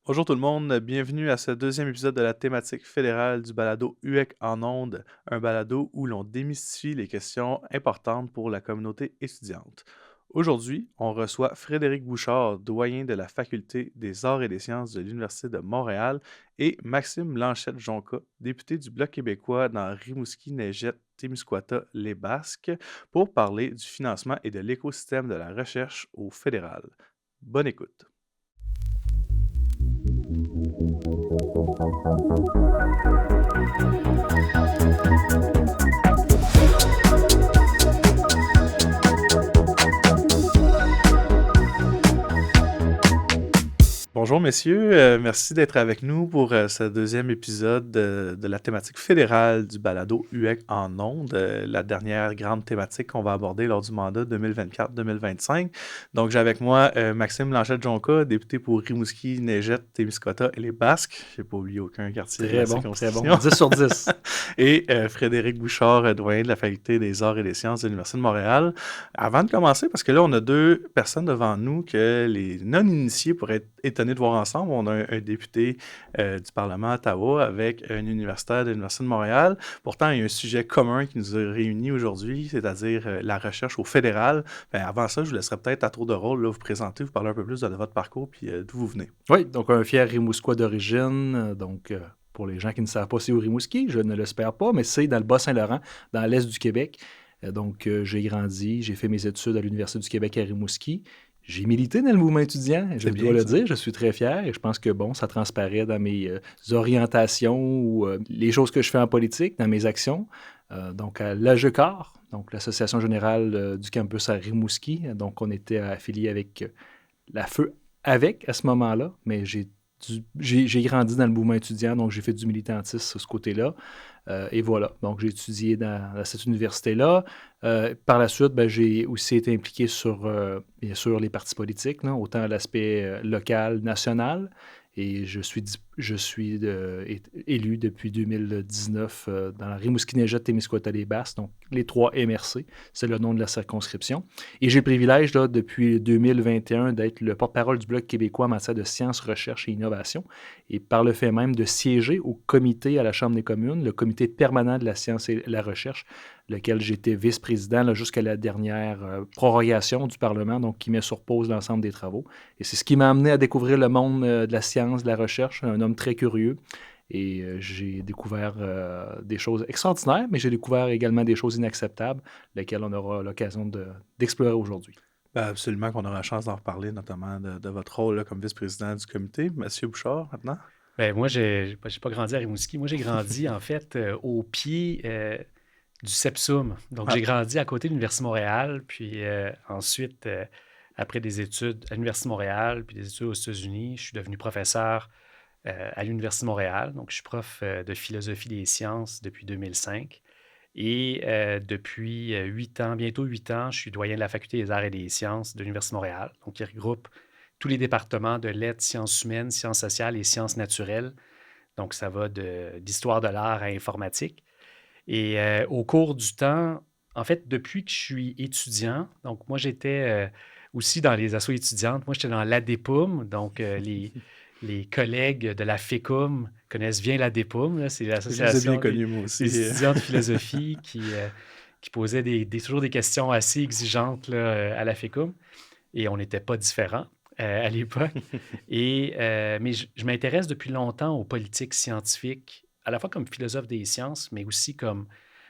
Bonjour tout le monde, bienvenue à ce deuxième épisode de la thématique fédérale du balado UEC en ondes, un balado où l'on démystifie les questions importantes pour la communauté étudiante. Aujourd'hui, on reçoit Frédéric Bouchard, doyen de la Faculté des arts et des sciences de l'Université de Montréal, et Maxime Lanchette-Jonca, député du Bloc québécois dans Rimouski-Neigette-Témiscouata-Les Basques, pour parler du financement et de l'écosystème de la recherche au fédéral. Bonne écoute. Bonjour messieurs, merci d'être avec nous pour ce deuxième épisode de la thématique fédérale du balado UEC en ondes, la dernière grande thématique qu'on va aborder lors du mandat 2024-2025. Donc j'ai avec moi Maxime Lanchette-Jonca, député pour Rimouski, Neigette, Témiscouata et les Basques. J'ai pas oublié aucun quartier de la Très bon. circonscription. 10 sur 10. Et Frédéric Bouchard, doyen de la Faculté des arts et des sciences de l'Université de Montréal. Avant de commencer, parce que là, on a deux personnes devant nous que les non-initiés pourraient être étonnés de voir ensemble. On a un député du Parlement à Ottawa avec un universitaire de l'Université de Montréal. Pourtant, il y a un sujet commun qui nous a réunis aujourd'hui, c'est-à-dire la recherche au fédéral. Ben, avant ça, je vous laisserai peut-être à tour de rôle là, vous présenter, vous parler un peu plus de votre parcours puis d'où vous venez. Oui, donc un fier Rimouskois d'origine. Pour les gens qui ne savent pas c'est où Rimouski, je ne l'espère pas, mais c'est dans le Bas-Saint-Laurent, dans l'est du Québec. J'ai grandi, j'ai fait mes études à l'Université du Québec à Rimouski. J'ai milité dans le mouvement étudiant, je dois le dire, je suis très fier et je pense que ça transparaît dans mes orientations ou les choses que je fais en politique, dans mes actions. Donc à l'AGECAR, donc l'Association générale du campus à Rimouski. Donc on était affilié avec la FEU avec à ce moment-là, mais j'ai grandi dans le mouvement étudiant, donc j'ai fait du militantisme sur ce côté-là. Et voilà, donc j'ai étudié dans cette université-là. Par la suite, j'ai aussi été impliqué sur, bien sûr, les partis politiques, là, autant l'aspect local, national. Et je suis élu depuis 2019 dans la Rimouski-Neigette-Témiscouata-les-Basses, donc les 3 MRC, c'est le nom de la circonscription. Et j'ai le privilège, là, depuis 2021, d'être le porte-parole du Bloc québécois en matière de sciences, recherche et innovation, et par le fait même de siéger au comité à la Chambre des communes, le comité permanent de la science et la recherche, lequel j'étais vice-président là, jusqu'à la dernière prorogation du Parlement, donc qui met sur pause l'ensemble des travaux. Et c'est ce qui m'a amené à découvrir le monde de la science, de la recherche, un homme très curieux. Et j'ai découvert des choses extraordinaires, mais j'ai découvert également des choses inacceptables, lesquelles on aura l'occasion d'explorer aujourd'hui. Ben, absolument qu'on aura la chance d'en reparler, notamment de votre rôle là, comme vice-président du comité. Monsieur Bouchard, maintenant. Ben, moi, j'ai pas grandi à Rimouski. Moi, j'ai grandi, en fait, au pied du Sepsum. Donc, Ah, j'ai grandi à côté de l'Université de Montréal. Puis ensuite, après des études à l'Université de Montréal, puis des études aux États-Unis, je suis devenu professeur à l'Université de Montréal. Donc, je suis prof de philosophie des sciences depuis 2005. Et depuis 8 ans, bientôt 8 ans, je suis doyen de la Faculté des arts et des sciences de l'Université de Montréal. Donc, il regroupe tous les départements de lettres, sciences humaines, sciences sociales et sciences naturelles. Donc, ça va d'histoire de l'art à informatique. Et au cours du temps, en fait, depuis que je suis étudiant, donc moi, j'étais aussi dans les assos étudiantes. Moi, j'étais dans l'ADEPUM, donc les collègues de la FECUM connaissent bien l'ADEPUM, là, c'est je les ai bien l'association connus, moi des aussi. étudiants de philosophie qui posait toujours des questions assez exigeantes là, à la FECUM. Et on n'était pas différents à l'époque. Mais je m'intéresse depuis longtemps aux politiques scientifiques, à la fois comme philosophe des sciences, mais aussi comme,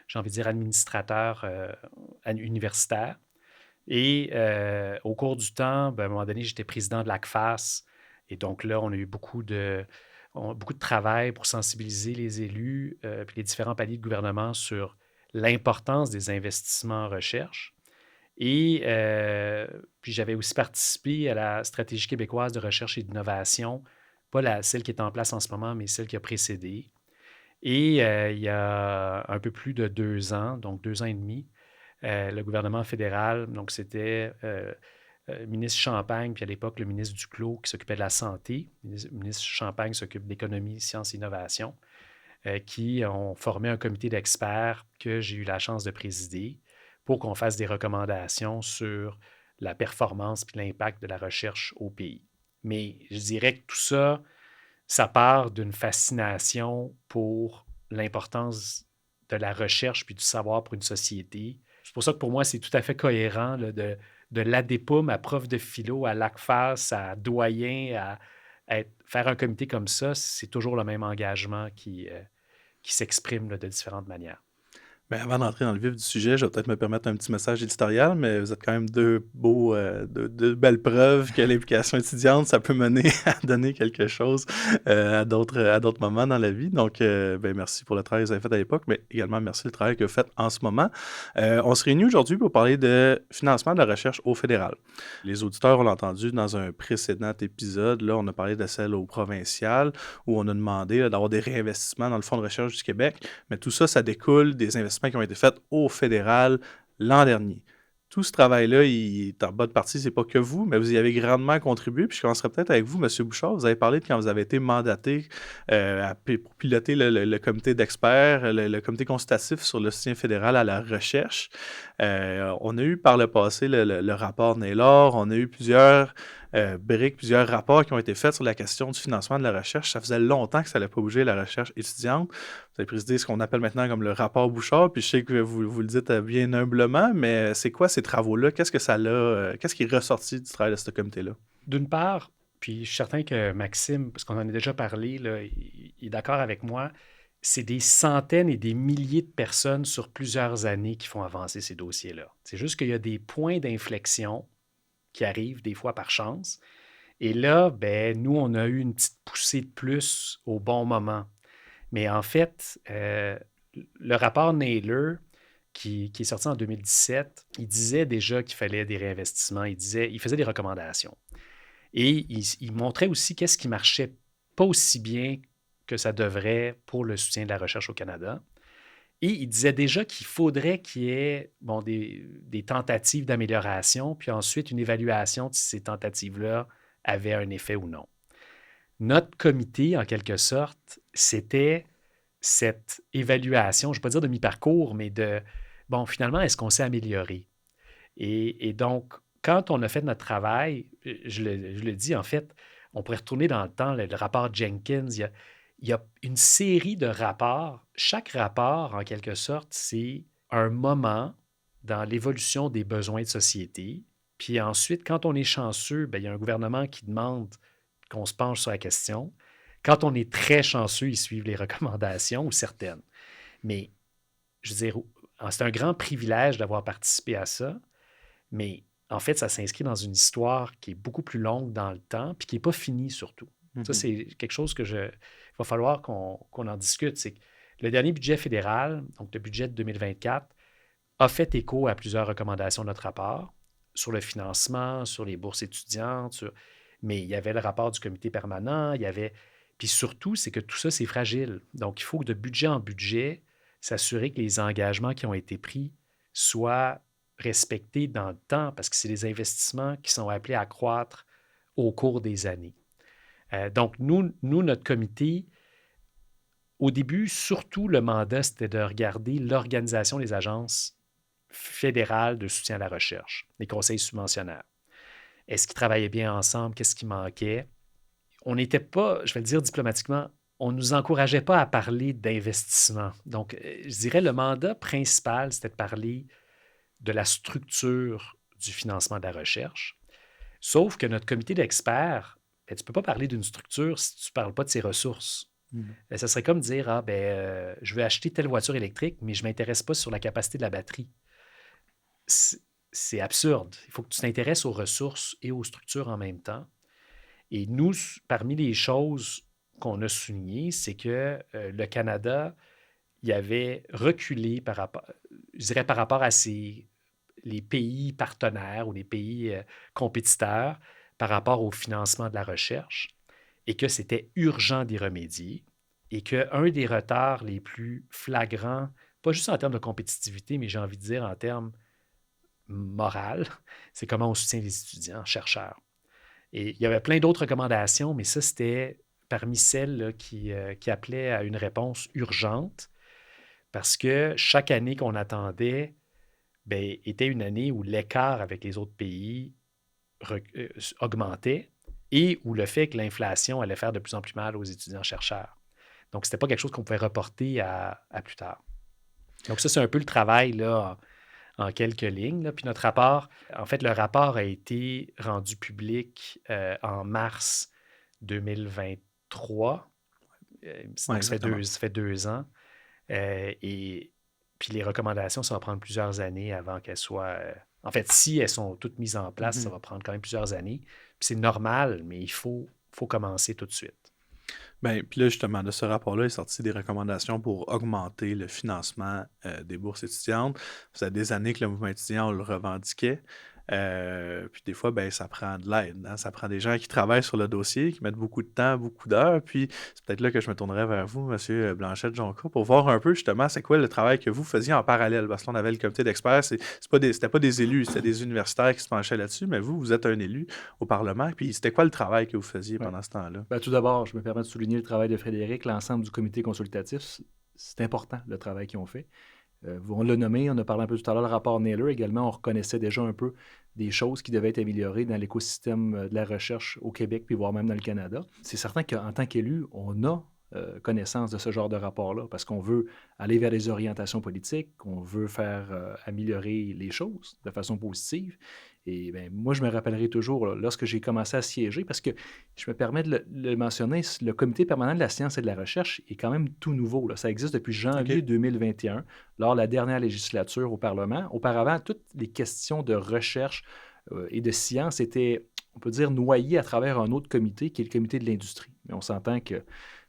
j'ai envie de dire, administrateur universitaire. Et au cours du temps, à un moment donné, j'étais président de l'ACFAS. Et donc là, on a eu beaucoup de travail pour sensibiliser les élus puis les différents paliers de gouvernement sur l'importance des investissements en recherche. Et puis j'avais aussi participé à la stratégie québécoise de recherche et d'innovation, pas celle qui est en place en ce moment, mais celle qui a précédé. Et il y a un peu plus de 2 ans, donc 2 ans et demi, le gouvernement fédéral, donc c'était le ministre Champagne, puis à l'époque le ministre Duclos qui s'occupait de la santé. Le ministre Champagne s'occupe d'économie, sciences et innovation, qui ont formé un comité d'experts que j'ai eu la chance de présider pour qu'on fasse des recommandations sur la performance et l'impact de la recherche au pays. Mais je dirais que tout ça, ça part d'une fascination pour l'importance de la recherche puis du savoir pour une société. C'est pour ça que pour moi, c'est tout à fait cohérent là, de l'ADEPUM à prof de philo, à l'ACFAS, à doyen, faire un comité comme ça, c'est toujours le même engagement qui s'exprime là, de différentes manières. Ben, avant d'entrer dans le vif du sujet, je vais peut-être me permettre un petit message éditorial, mais vous êtes quand même deux belles preuves que l'implication étudiante, ça peut mener à donner quelque chose à d'autres moments dans la vie. Donc, ben, merci pour le travail que vous avez fait à l'époque, mais également merci pour le travail que vous faites en ce moment. On se réunit aujourd'hui pour parler de financement de la recherche au fédéral. Les auditeurs, on l'a entendu dans un précédent épisode, là, on a parlé de celle au provincial, où on a demandé là, d'avoir des réinvestissements dans le Fonds de recherche du Québec, mais tout ça, ça découle des investissements qui ont été faits au fédéral l'an dernier. Tout ce travail-là, il est en bonne partie, c'est pas que vous, mais vous y avez grandement contribué. Puis je commencerai peut-être avec vous, M. Bouchard. Vous avez parlé de quand vous avez été mandaté pour piloter le comité d'experts, le comité consultatif sur le soutien fédéral à la recherche. On a eu par le passé le rapport Naylor, on a eu plusieurs briques, plusieurs rapports qui ont été faits sur la question du financement de la recherche. Ça faisait longtemps que ça n'allait pas bouger, la recherche étudiante. Vous avez présidé ce qu'on appelle maintenant comme le rapport Bouchard, puis je sais que vous le dites bien humblement, mais c'est quoi ces travaux-là? Qu'est-ce qui est ressorti du travail de ce comité-là? D'une part, puis je suis certain que Maxime, parce qu'on en a déjà parlé, là, il est d'accord avec moi, c'est des centaines et des milliers de personnes sur plusieurs années qui font avancer ces dossiers-là. C'est juste qu'il y a des points d'inflexion qui arrivent des fois par chance. Et là, ben, nous, on a eu une petite poussée de plus au bon moment. Mais en fait, le rapport Naylor, qui est sorti en 2017, il disait déjà qu'il fallait des réinvestissements. Il faisait des recommandations. Et il montrait aussi qu'est-ce qui marchait pas aussi bien que ça devrait pour le soutien de la recherche au Canada. Et il disait déjà qu'il faudrait qu'il y ait des tentatives d'amélioration, puis ensuite une évaluation de si ces tentatives-là avaient un effet ou non. Notre comité, en quelque sorte, c'était cette évaluation, je ne vais pas dire de mi-parcours, mais finalement, est-ce qu'on s'est amélioré? Et donc, quand on a fait notre travail, je le dis, en fait, on pourrait retourner dans le temps, le rapport Jenkins, il y a une série de rapports. Chaque rapport, en quelque sorte, c'est un moment dans l'évolution des besoins de société. Puis ensuite, quand on est chanceux, bien, il y a un gouvernement qui demande qu'on se penche sur la question. Quand on est très chanceux, ils suivent les recommandations ou certaines. Mais, je veux dire, c'est un grand privilège d'avoir participé à ça, mais en fait, ça s'inscrit dans une histoire qui est beaucoup plus longue dans le temps, puis qui n'est pas finie surtout. Ça, c'est quelque chose il va falloir qu'on en discute. C'est que le dernier budget fédéral, donc le budget de 2024, a fait écho à plusieurs recommandations de notre rapport sur le financement, sur les bourses étudiantes, mais il y avait le rapport du comité permanent, puis surtout, c'est que tout ça, c'est fragile. Donc, il faut que de budget en budget, s'assurer que les engagements qui ont été pris soient respectés dans le temps, parce que c'est des investissements qui sont appelés à croître au cours des années. Donc, nous, notre comité, au début, surtout, le mandat, c'était de regarder l'organisation des agences fédérales de soutien à la recherche, les conseils subventionnaires. Est-ce qu'ils travaillaient bien ensemble? Qu'est-ce qui manquait? On n'était pas, je vais le dire diplomatiquement, on ne nous encourageait pas à parler d'investissement. Donc, je dirais le mandat principal, c'était de parler de la structure du financement de la recherche. Sauf que notre comité d'experts, tu ne peux pas parler d'une structure si tu ne parles pas de ses ressources. Ça serait comme dire, je veux acheter telle voiture électrique, mais je ne m'intéresse pas sur la capacité de la batterie. C'est absurde. Il faut que tu t'intéresses aux ressources et aux structures en même temps. Et nous, parmi les choses qu'on a soulignées, c'est que le Canada, il avait reculé par rapport à les pays partenaires ou les pays compétiteurs par rapport au financement de la recherche et que c'était urgent d'y remédier et qu'un des retards les plus flagrants, pas juste en termes de compétitivité, mais j'ai envie de dire en termes moral, c'est comment on soutient les étudiants, chercheurs. Et il y avait plein d'autres recommandations, mais ça, c'était parmi celles là, qui appelaient à une réponse urgente parce que chaque année qu'on attendait était une année où l'écart avec les autres pays augmentait et ou le fait que l'inflation allait faire de plus en plus mal aux étudiants-chercheurs. Donc, ce n'était pas quelque chose qu'on pouvait reporter à plus tard. Donc, ça, c'est un peu le travail là, en quelques lignes, là. Puis notre rapport, en fait, le rapport a été rendu public en mars 2023. Donc, exactement. ça fait 2 ans. Et puis les recommandations, ça va prendre plusieurs années avant qu'elles soient... en fait, si elles sont toutes mises en place, ça va prendre quand même plusieurs années. Puis c'est normal, mais il faut commencer tout de suite. Ben, puis là, justement, de ce rapport-là est sorti des recommandations pour augmenter le financement des bourses étudiantes. Ça fait des années que le mouvement étudiant on le revendiquait. Puis des fois, ben, ça prend de l'aide, hein. Ça prend des gens qui travaillent sur le dossier, qui mettent beaucoup de temps, beaucoup d'heures. Puis c'est peut-être là que je me tournerai vers vous, M. Blanchette-Jonca, pour voir un peu justement c'est quoi le travail que vous faisiez en parallèle. Parce qu'on avait le comité d'experts, c'était pas des élus, c'était des universitaires qui se penchaient là-dessus, mais vous êtes un élu au Parlement. Puis c'était quoi le travail que vous faisiez pendant ce temps-là? Ben, tout d'abord, je me permets de souligner le travail de Frédéric, l'ensemble du comité consultatif. C'est important, le travail qu'ils ont fait. On l'a nommé, on a parlé un peu tout à l'heure, le rapport Naylor également, on reconnaissait déjà un peu des choses qui devaient être améliorées dans l'écosystème de la recherche au Québec, puis voire même dans le Canada. C'est certain qu'en tant qu'élu, on a connaissance de ce genre de rapport-là, parce qu'on veut aller vers des orientations politiques, on veut faire améliorer les choses de façon positive. Et bien, moi, je me rappellerai toujours, là, lorsque j'ai commencé à siéger, parce que je me permets de le mentionner, le Comité permanent de la science et de la recherche est quand même tout nouveau, là. Ça existe depuis janvier 2021, lors de la dernière législature au Parlement. Auparavant, toutes les questions de recherche et de science étaient, on peut dire, noyées à travers un autre comité, qui est le comité de l'industrie. Mais on s'entend que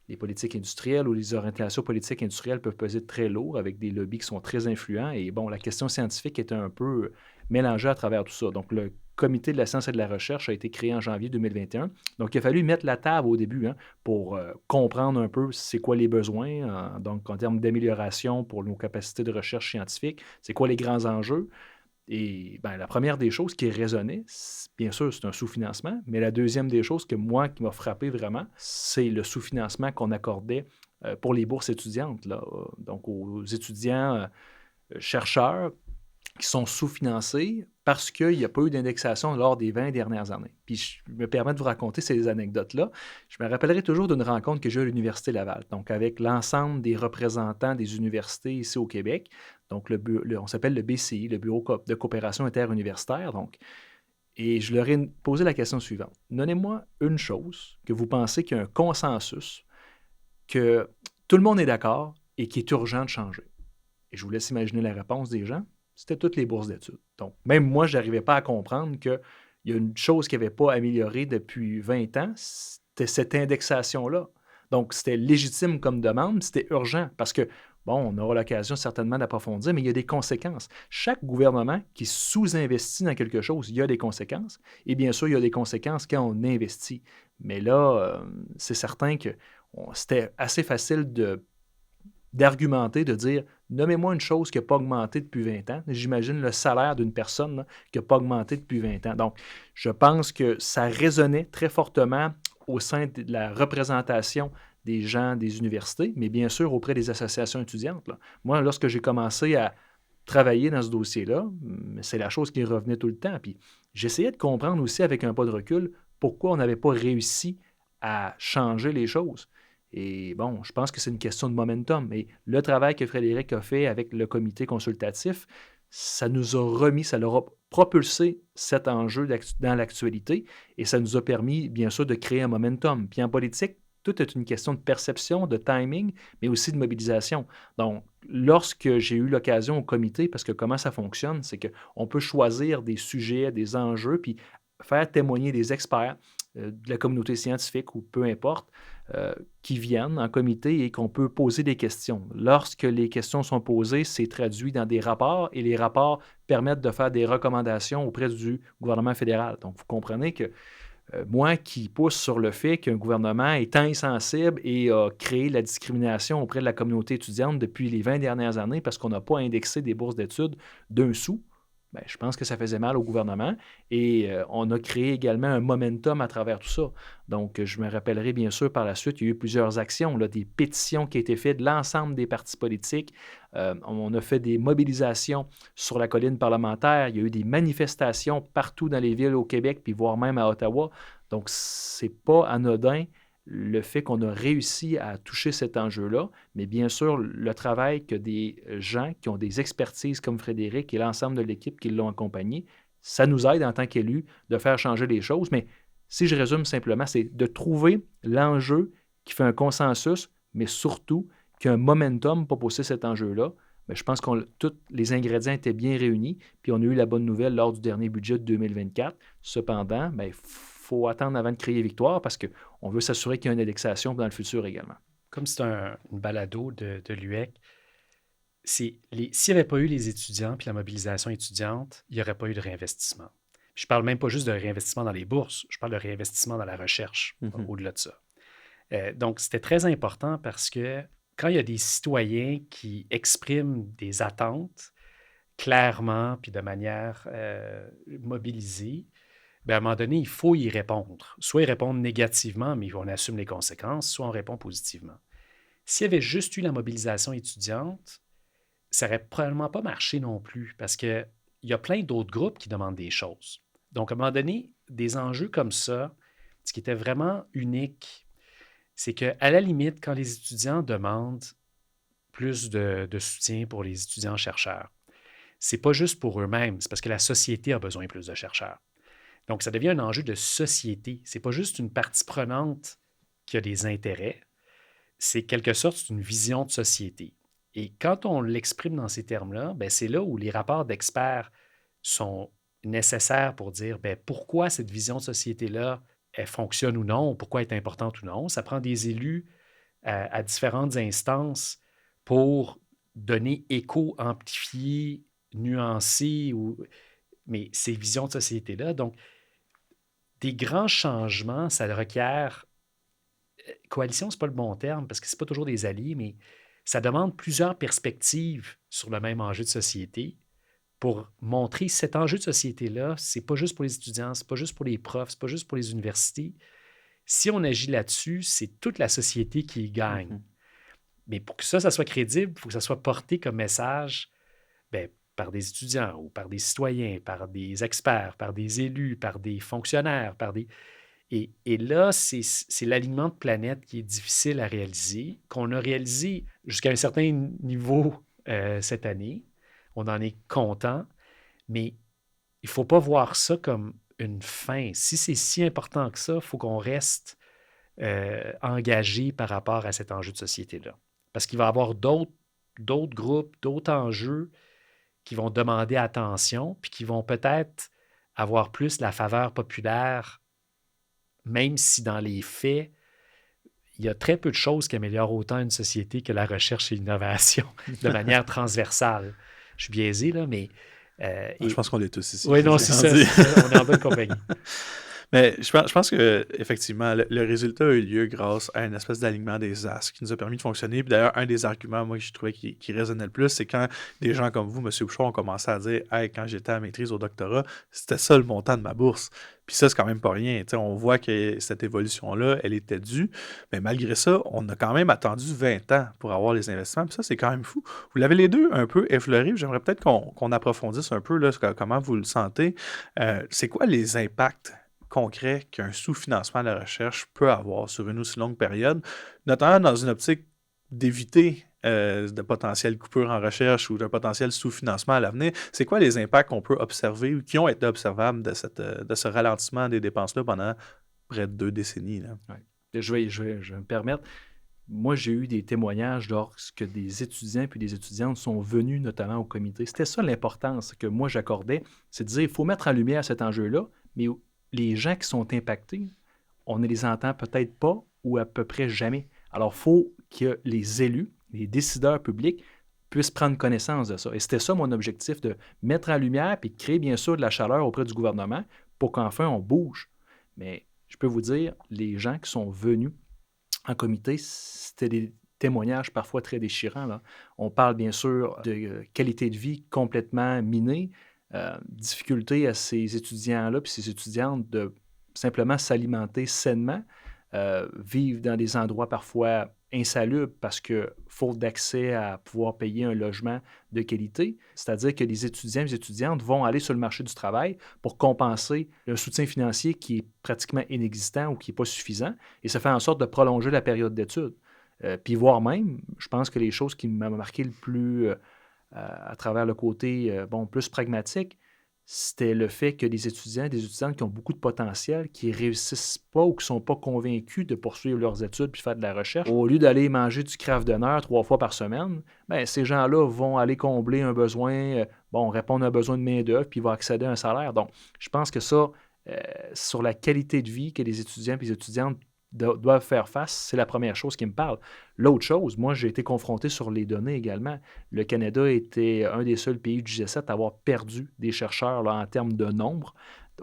les politiques industrielles ou les orientations politiques industrielles peuvent peser très lourd avec des lobbies qui sont très influents. Et bon, la question scientifique est un peu mélangée à travers tout ça. Donc, le Comité de la science et de la recherche a été créé en janvier 2021. Donc, il a fallu mettre la table au début pour comprendre un peu c'est quoi les besoins, donc en termes d'amélioration pour nos capacités de recherche scientifique, c'est quoi les grands enjeux. Et ben, la première des choses qui est raisonnée, bien sûr, c'est un sous-financement, mais la deuxième des choses qui m'a frappé vraiment, c'est le sous-financement qu'on accordait pour les bourses étudiantes, là, donc aux étudiants chercheurs qui sont sous-financés parce qu'il n'y a pas eu d'indexation lors des 20 dernières années. Puis je me permets de vous raconter ces anecdotes-là. Je me rappellerai toujours d'une rencontre que j'ai eue à l'Université Laval, donc avec l'ensemble des représentants des universités ici au Québec. Donc, on s'appelle le BCI, le Bureau de coopération interuniversitaire. Donc, et je leur ai posé la question suivante. Donnez-moi une chose que vous pensez qu'il y a un consensus, que tout le monde est d'accord et qui est urgent de changer. Et je vous laisse imaginer la réponse des gens. C'était toutes les bourses d'études. Donc, même moi, je n'arrivais pas à comprendre qu'il y a une chose qui n'avait pas amélioré depuis 20 ans, c'était cette indexation-là. Donc, c'était légitime comme demande, c'était urgent parce que, bon, on aura l'occasion certainement d'approfondir, mais il y a des conséquences. Chaque gouvernement qui sous-investit dans quelque chose, il y a des conséquences. Et bien sûr, il y a des conséquences quand on investit. Mais là, c'est certain que c'était assez facile d'argumenter, de dire « Nommez-moi une chose qui n'a pas augmenté depuis 20 ans. » J'imagine le salaire d'une personne là, qui n'a pas augmenté depuis 20 ans. Donc, je pense que ça résonnait très fortement au sein de la représentation des gens des universités, mais bien sûr auprès des associations étudiantes, là. Moi, lorsque j'ai commencé à travailler dans ce dossier-là, c'est la chose qui revenait tout le temps. Puis j'essayais de comprendre aussi avec un pas de recul pourquoi on n'avait pas réussi à changer les choses. Et bon, je pense que c'est une question de momentum. Et le travail que Frédéric a fait avec le comité consultatif, ça nous a remis, ça leur a propulsé cet enjeu dans l'actualité et ça nous a permis, bien sûr, de créer un momentum. Puis en politique, tout est une question de perception, de timing, mais aussi de mobilisation. Donc, lorsque j'ai eu l'occasion au comité, parce que comment ça fonctionne, c'est qu'on peut choisir des sujets, des enjeux, puis faire témoigner des experts de la communauté scientifique ou peu importe, qui viennent en comité et qu'on peut poser des questions. Lorsque les questions sont posées, c'est traduit dans des rapports et les rapports permettent de faire des recommandations auprès du gouvernement fédéral. Donc, vous comprenez que moi qui pousse sur le fait qu'un gouvernement est insensible et a créé la discrimination auprès de la communauté étudiante depuis les 20 dernières années parce qu'on n'a pas indexé des bourses d'études d'un sou, bien, je pense que ça faisait mal au gouvernement et on a créé également un momentum à travers tout ça. Donc, je me rappellerai bien sûr par la suite, il y a eu plusieurs actions, là, des pétitions qui ont été faites de l'ensemble des partis politiques. On a fait des mobilisations sur la colline parlementaire. Il y a eu des manifestations partout dans les villes au Québec, puis voire même à Ottawa. Donc, c'est pas anodin le fait qu'on a réussi à toucher cet enjeu-là, mais bien sûr, le travail que des gens qui ont des expertises comme Frédéric et l'ensemble de l'équipe qui l'ont accompagné, ça nous aide en tant qu'élus de faire changer les choses. Mais si je résume simplement, c'est de trouver l'enjeu qui fait un consensus, mais surtout qui a un momentum pour pousser cet enjeu-là. Bien, je pense que tous les ingrédients étaient bien réunis, puis on a eu la bonne nouvelle lors du dernier budget de 2024. Cependant, il faut attendre avant de crier victoire parce qu'on veut s'assurer qu'il y a une indexation dans le futur également. Comme c'est une balado de l'UEC, s'il n'y avait pas eu les étudiants puis la mobilisation étudiante, il n'y aurait pas eu de réinvestissement. Je ne parle même pas juste de réinvestissement dans les bourses, je parle de réinvestissement dans la recherche, au-delà de ça. Donc, c'était très important parce que quand il y a des citoyens qui expriment des attentes clairement puis de manière mobilisée, bien, à un moment donné, il faut y répondre. Soit ils répondent négativement, mais on assume les conséquences, soit on répond positivement. S'il y avait juste eu la mobilisation étudiante, ça n'aurait probablement pas marché non plus parce qu'il y a plein d'autres groupes qui demandent des choses. Donc, à un moment donné, des enjeux comme ça, ce qui était vraiment unique, c'est qu'à la limite, quand les étudiants demandent plus de soutien pour les étudiants-chercheurs, c'est pas juste pour eux-mêmes, c'est parce que la société a besoin de plus de chercheurs. Donc, ça devient un enjeu de société. C'est pas juste une partie prenante qui a des intérêts, c'est quelque sorte c'est une vision de société. Et quand on l'exprime dans ces termes-là, bien, c'est là où les rapports d'experts sont nécessaires pour dire bien, pourquoi cette vision de société-là, elle fonctionne ou non, pourquoi elle est importante ou non. Ça prend des élus à différentes instances pour donner écho, amplifier, nuancer, mais ces visions de société-là. Donc, des grands changements, ça requiert... Coalition, ce n'est pas le bon terme parce que ce n'est pas toujours des alliés, mais ça demande plusieurs perspectives sur le même enjeu de société pour montrer cet enjeu de société-là, ce n'est pas juste pour les étudiants, ce n'est pas juste pour les profs, ce n'est pas juste pour les universités. Si on agit là-dessus, c'est toute la société qui y gagne. Mais pour que ça soit crédible, il faut que ça soit porté comme message par des étudiants ou par des citoyens, par des experts, par des élus, par des fonctionnaires, Et là, c'est l'alignement de planète qui est difficile à réaliser, qu'on a réalisé jusqu'à un certain niveau cette année. On en est content, mais il ne faut pas voir ça comme une fin. Si c'est si important que ça, il faut qu'on reste engagé par rapport à cet enjeu de société-là. Parce qu'il va y avoir d'autres groupes, d'autres enjeux qui vont demander attention, puis qui vont peut-être avoir plus la faveur populaire, même si dans les faits, il y a très peu de choses qui améliorent autant une société que la recherche et l'innovation de manière transversale. Je suis biaisé, là, mais... je pense qu'on est tous ici. Oui, non, c'est ça. On est en bonne compagnie. Mais je pense que effectivement, le résultat a eu lieu grâce à une espèce d'alignement des astres qui nous a permis de fonctionner. Puis d'ailleurs, un des arguments, moi, que je trouvais qui résonnait le plus, c'est quand des gens comme vous, M. Bouchard, ont commencé à dire « Hey, quand j'étais à maîtrise au doctorat, c'était ça le montant de ma bourse. » Puis ça, c'est quand même pas rien. T'sais, on voit que cette évolution-là, elle était due. Mais malgré ça, on a quand même attendu 20 ans pour avoir les investissements. Puis ça, c'est quand même fou. Vous l'avez les deux un peu effleuré. J'aimerais peut-être qu'on approfondisse un peu là, comment vous le sentez. C'est quoi les impacts concret qu'un sous-financement de la recherche peut avoir sur une aussi longue période, notamment dans une optique d'éviter de potentielles coupures en recherche ou d'un potentiel sous-financement à l'avenir. C'est quoi les impacts qu'on peut observer ou qui ont été observables de ce ralentissement des dépenses-là pendant près de 2 décennies? Là? Ouais. Je vais me permettre. Moi, j'ai eu des témoignages lorsque des étudiants puis des étudiantes sont venus notamment au comité. C'était ça l'importance que moi j'accordais, c'est de dire il faut mettre en lumière cet enjeu-là, mais les gens qui sont impactés, on ne les entend peut-être pas ou à peu près jamais. Alors, il faut que les élus, les décideurs publics, puissent prendre connaissance de ça. Et c'était ça mon objectif, de mettre en lumière et de créer bien sûr de la chaleur auprès du gouvernement pour qu'enfin on bouge. Mais je peux vous dire, les gens qui sont venus en comité, c'était des témoignages parfois très déchirants, là. On parle bien sûr de qualité de vie complètement minée, difficulté à ces étudiants-là puis ces étudiantes de simplement s'alimenter sainement, vivre dans des endroits parfois insalubre parce que faute d'accès à pouvoir payer un logement de qualité. C'est-à-dire que les étudiants et les étudiantes vont aller sur le marché du travail pour compenser le soutien financier qui est pratiquement inexistant ou qui n'est pas suffisant. Et ça fait en sorte de prolonger la période d'études. Puis voire même, je pense que les choses qui m'ont marqué le plus à travers le côté plus pragmatique, c'était le fait que des étudiants et des étudiantes qui ont beaucoup de potentiel, qui ne réussissent pas ou qui ne sont pas convaincus de poursuivre leurs études puis faire de la recherche, au lieu d'aller manger du craft dinner 3 fois par semaine, ben, ces gens-là vont aller combler un besoin, répondre à un besoin de main-d'œuvre, puis vont accéder à un salaire. Donc, je pense que ça, sur la qualité de vie que les étudiants et les étudiantes doivent faire face, c'est la première chose qui me parle. L'autre chose, moi, j'ai été confronté sur les données également. Le Canada était un des seuls pays du G7 à avoir perdu des chercheurs là, en termes de nombre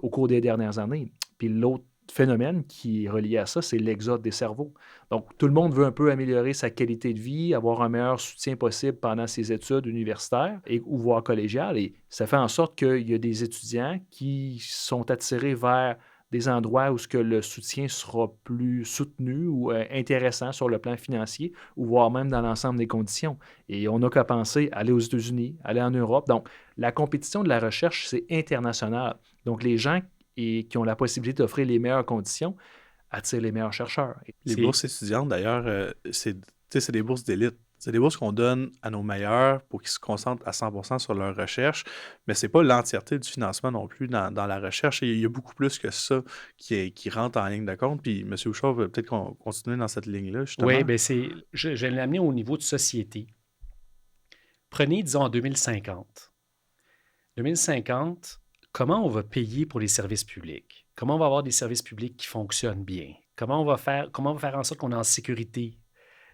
au cours des dernières années. Puis l'autre phénomène qui est relié à ça, c'est l'exode des cerveaux. Donc, tout le monde veut un peu améliorer sa qualité de vie, avoir un meilleur soutien possible pendant ses études universitaires ou voire collégiales. Et ça fait en sorte qu'il y a des étudiants qui sont attirés vers des endroits où ce que le soutien sera plus soutenu ou intéressant sur le plan financier, ou voire même dans l'ensemble des conditions. Et on n'a qu'à penser aller aux États-Unis, aller en Europe. Donc, la compétition de la recherche, c'est international. Donc, les gens qui ont la possibilité d'offrir les meilleures conditions attirent les meilleurs chercheurs. Les bourses étudiantes, d'ailleurs, c'est des bourses d'élite. C'est des bourses qu'on donne à nos meilleurs pour qu'ils se concentrent à 100% sur leur recherche, mais c'est pas l'entièreté du financement non plus dans la recherche. Il y a beaucoup plus que ça qui rentre en ligne de compte. Puis M. Bouchard veut peut-être qu'on continue dans cette ligne-là, justement. Oui, bien je vais l'amener au niveau de société. Prenez, disons, en 2050. 2050, comment on va payer pour les services publics? Comment on va avoir des services publics qui fonctionnent bien? Comment on va faire en sorte qu'on est en sécurité,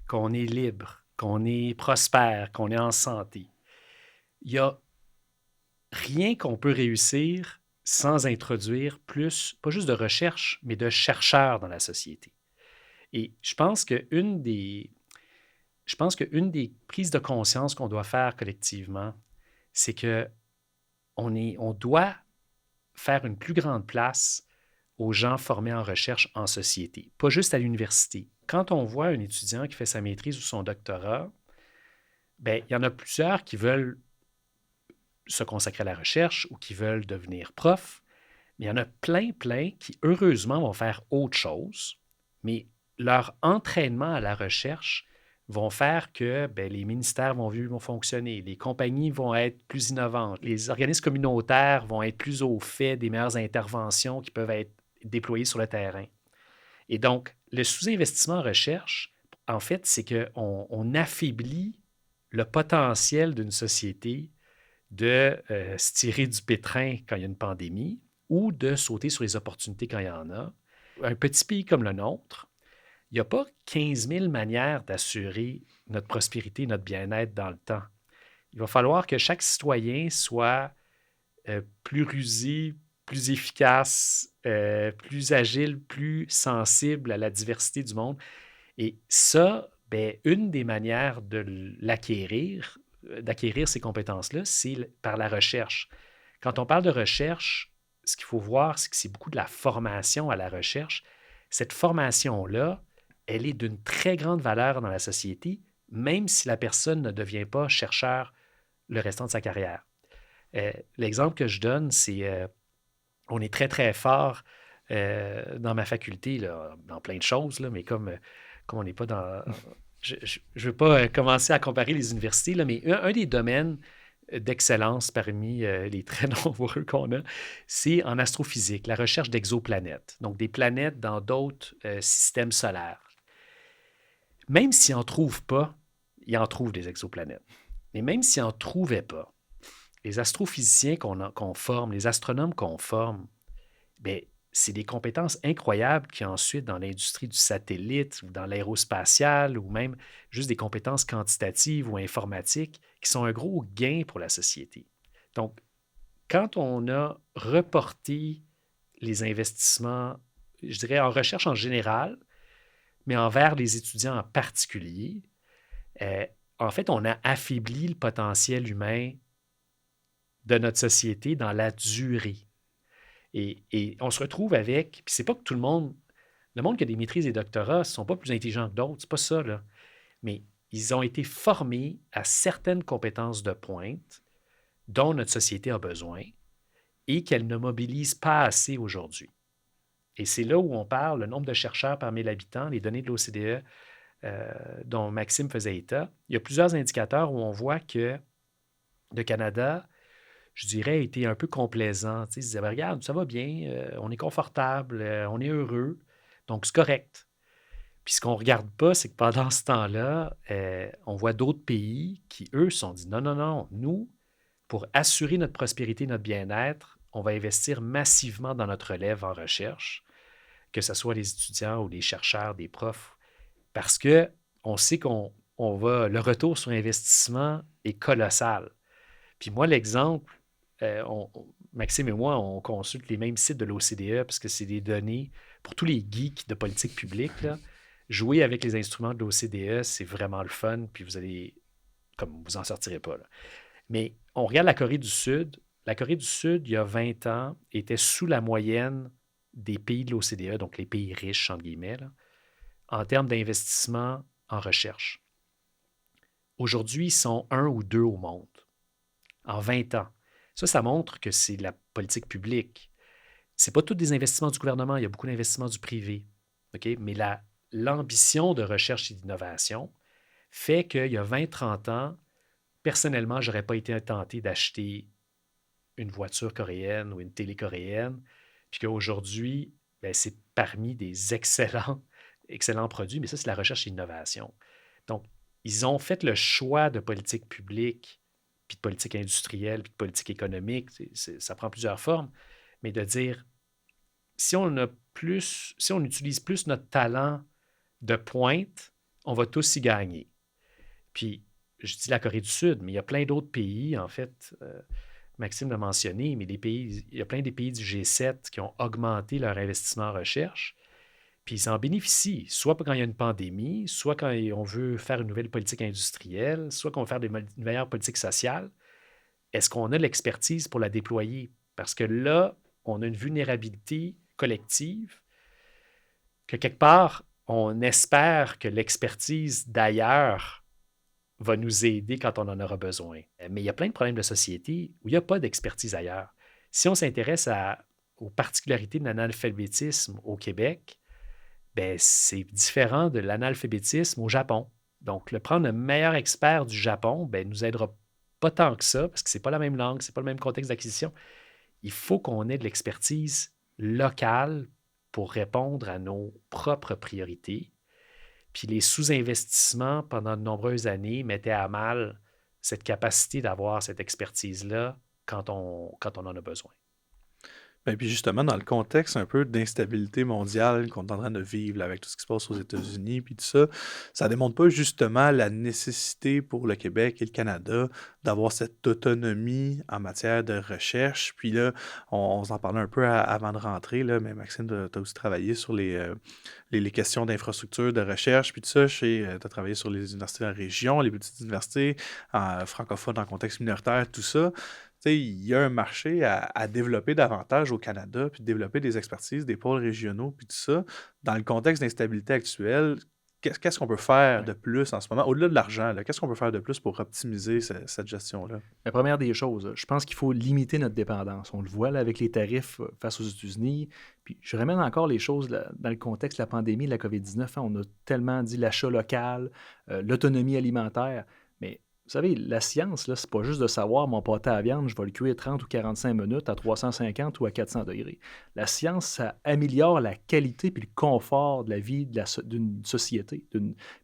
qu'on est libre, qu'on est prospère, qu'on est en santé? Il n'y a rien qu'on peut réussir sans introduire plus, pas juste de recherche, mais de chercheurs dans la société. Et je pense qu'une des prises de conscience qu'on doit faire collectivement, c'est que on doit faire une plus grande place aux gens formés en recherche en société, pas juste à l'université. Quand on voit un étudiant qui fait sa maîtrise ou son doctorat, bien, il y en a plusieurs qui veulent se consacrer à la recherche ou qui veulent devenir prof, mais il y en a plein qui, heureusement, vont faire autre chose, mais leur entraînement à la recherche vont faire que les ministères vont fonctionner, les compagnies vont être plus innovantes, les organismes communautaires vont être plus au fait des meilleures interventions qui peuvent être déployées sur le terrain. Et donc, le sous-investissement en recherche, en fait, c'est qu'on affaiblit le potentiel d'une société de se tirer du pétrin quand il y a une pandémie ou de sauter sur les opportunités quand il y en a. Un petit pays comme le nôtre, il n'y a pas 15 000 manières d'assurer notre prospérité, notre bien-être dans le temps. Il va falloir que chaque citoyen soit plus rusé, plus efficace, plus agile, plus sensible à la diversité du monde. Et ça, une des manières d'acquérir ces compétences-là, c'est par la recherche. Quand on parle de recherche, ce qu'il faut voir, c'est que c'est beaucoup de la formation à la recherche. Cette formation-là, elle est d'une très grande valeur dans la société, même si la personne ne devient pas chercheur le restant de sa carrière. L'exemple que je donne, c'est on est très fort dans ma faculté, là, dans plein de choses, là, mais comme on n'est pas dans... Je ne veux pas commencer à comparer les universités, là, mais un des domaines d'excellence parmi les très nombreux qu'on a, c'est en astrophysique, la recherche d'exoplanètes, donc des planètes dans d'autres systèmes solaires. Même s'ils n'en trouvent pas, ils en trouvent des exoplanètes. Mais même s'ils n'en trouvaient pas, les astrophysiciens qu'on forme, les astronomes qu'on forme, c'est des compétences incroyables qui ensuite, dans l'industrie du satellite ou dans l'aérospatial ou même juste des compétences quantitatives ou informatiques qui sont un gros gain pour la société. Donc, quand on a reporté les investissements, je dirais en recherche en général, mais envers les étudiants en particulier, en fait, on a affaibli le potentiel humain de notre société dans la durée. Et on se retrouve avec, puis c'est pas que tout le monde Le monde qui a des maîtrises et doctorats ne sont pas plus intelligents que d'autres, c'est pas ça, là. Mais ils ont été formés à certaines compétences de pointe dont notre société a besoin et qu'elle ne mobilise pas assez aujourd'hui. Et c'est là où on parle, le nombre de chercheurs par 1000 habitants, les données de l'OCDE dont Maxime faisait état. Il y a plusieurs indicateurs où on voit que le Canada, je dirais, a été un peu complaisant. Tu sais, ils disaient, ben, regarde, ça va bien, on est confortable, on est heureux, donc c'est correct. Puis ce qu'on ne regarde pas, c'est que pendant ce temps-là, on voit d'autres pays qui, eux, se sont dit, non, non, non, nous, pour assurer notre prospérité, notre bien-être, on va investir massivement dans notre relève en recherche, que ce soit les étudiants ou les chercheurs, des profs, parce qu'on sait le retour sur investissement est colossal. Puis moi, l'exemple, Maxime et moi, on consulte les mêmes sites de l'OCDE parce que c'est des données pour tous les geeks de politique publique. Là. Jouer avec les instruments de l'OCDE, c'est vraiment le fun, puis vous allez, comme vous en sortirez pas. Là. Mais on regarde la Corée du Sud. La Corée du Sud, il y a 20 ans, était sous la moyenne des pays de l'OCDE, donc les pays riches, entre guillemets, là, en termes d'investissement en recherche. Aujourd'hui, ils sont 1 ou 2 au monde, en 20 ans. Ça montre que c'est de la politique publique. Ce n'est pas tous des investissements du gouvernement, il y a beaucoup d'investissements du privé. Okay? Mais l'ambition de recherche et d'innovation fait qu'il y a 20-30 ans, personnellement, je n'aurais pas été tenté d'acheter une voiture coréenne ou une télé coréenne, puis qu'aujourd'hui, c'est parmi des excellents produits, mais ça, c'est la recherche et l'innovation. Donc, ils ont fait le choix de politique publique, puis de politique industrielle, puis de politique économique, ça prend plusieurs formes, mais de dire, si on utilise plus notre talent de pointe, on va tous y gagner. Puis, je dis la Corée du Sud, mais il y a plein d'autres pays, en fait, Maxime l'a mentionné, mais il y a plein des pays du G7 qui ont augmenté leur investissement en recherche, puis ils en bénéficient, soit quand il y a une pandémie, soit quand on veut faire une nouvelle politique industrielle, soit quand on veut faire une meilleure politique sociale. Est-ce qu'on a l'expertise pour la déployer? Parce que là, on a une vulnérabilité collective que quelque part, on espère que l'expertise d'ailleurs va nous aider quand on en aura besoin. Mais il y a plein de problèmes de société où il n'y a pas d'expertise ailleurs. Si on s'intéresse aux particularités de l'analphabétisme au Québec, c'est différent de l'analphabétisme au Japon. Donc, prendre le meilleur expert du Japon ne nous aidera pas tant que ça, parce que ce n'est pas la même langue, ce n'est pas le même contexte d'acquisition. Il faut qu'on ait de l'expertise locale pour répondre à nos propres priorités. Puis les sous-investissements pendant de nombreuses années mettaient à mal cette capacité d'avoir cette expertise-là quand on en a besoin. Ben, puis justement, dans le contexte un peu d'instabilité mondiale qu'on est en train de vivre là, avec tout ce qui se passe aux États-Unis, puis tout ça, ça démontre pas justement la nécessité pour le Québec et le Canada d'avoir cette autonomie en matière de recherche. Puis là, on s'en parlait un peu avant de rentrer, là, mais Maxime, tu as aussi travaillé sur les questions d'infrastructure, de recherche, puis tout ça. Tu as travaillé sur les universités de la région, les petites universités francophones en contexte minoritaire, tout ça. Il y a un marché à développer davantage au Canada, puis développer des expertises, des pôles régionaux, puis tout ça. Dans le contexte d'instabilité actuelle, qu'est-ce qu'on peut faire de plus en ce moment? Au-delà de l'argent, qu'est-ce qu'on peut faire de plus pour optimiser cette gestion-là? La première des choses, je pense qu'il faut limiter notre dépendance. On le voit là, avec les tarifs face aux États-Unis. Puis je ramène encore les choses là, dans le contexte de la pandémie de la COVID-19. On a tellement dit l'achat local, l'autonomie alimentaire. Mais vous savez, la science, là, c'est pas juste de savoir mon pâté à viande, je vais le cuire 30 ou 45 minutes à 350 ou à 400 degrés. La science, ça améliore la qualité et le confort de la vie d'une société.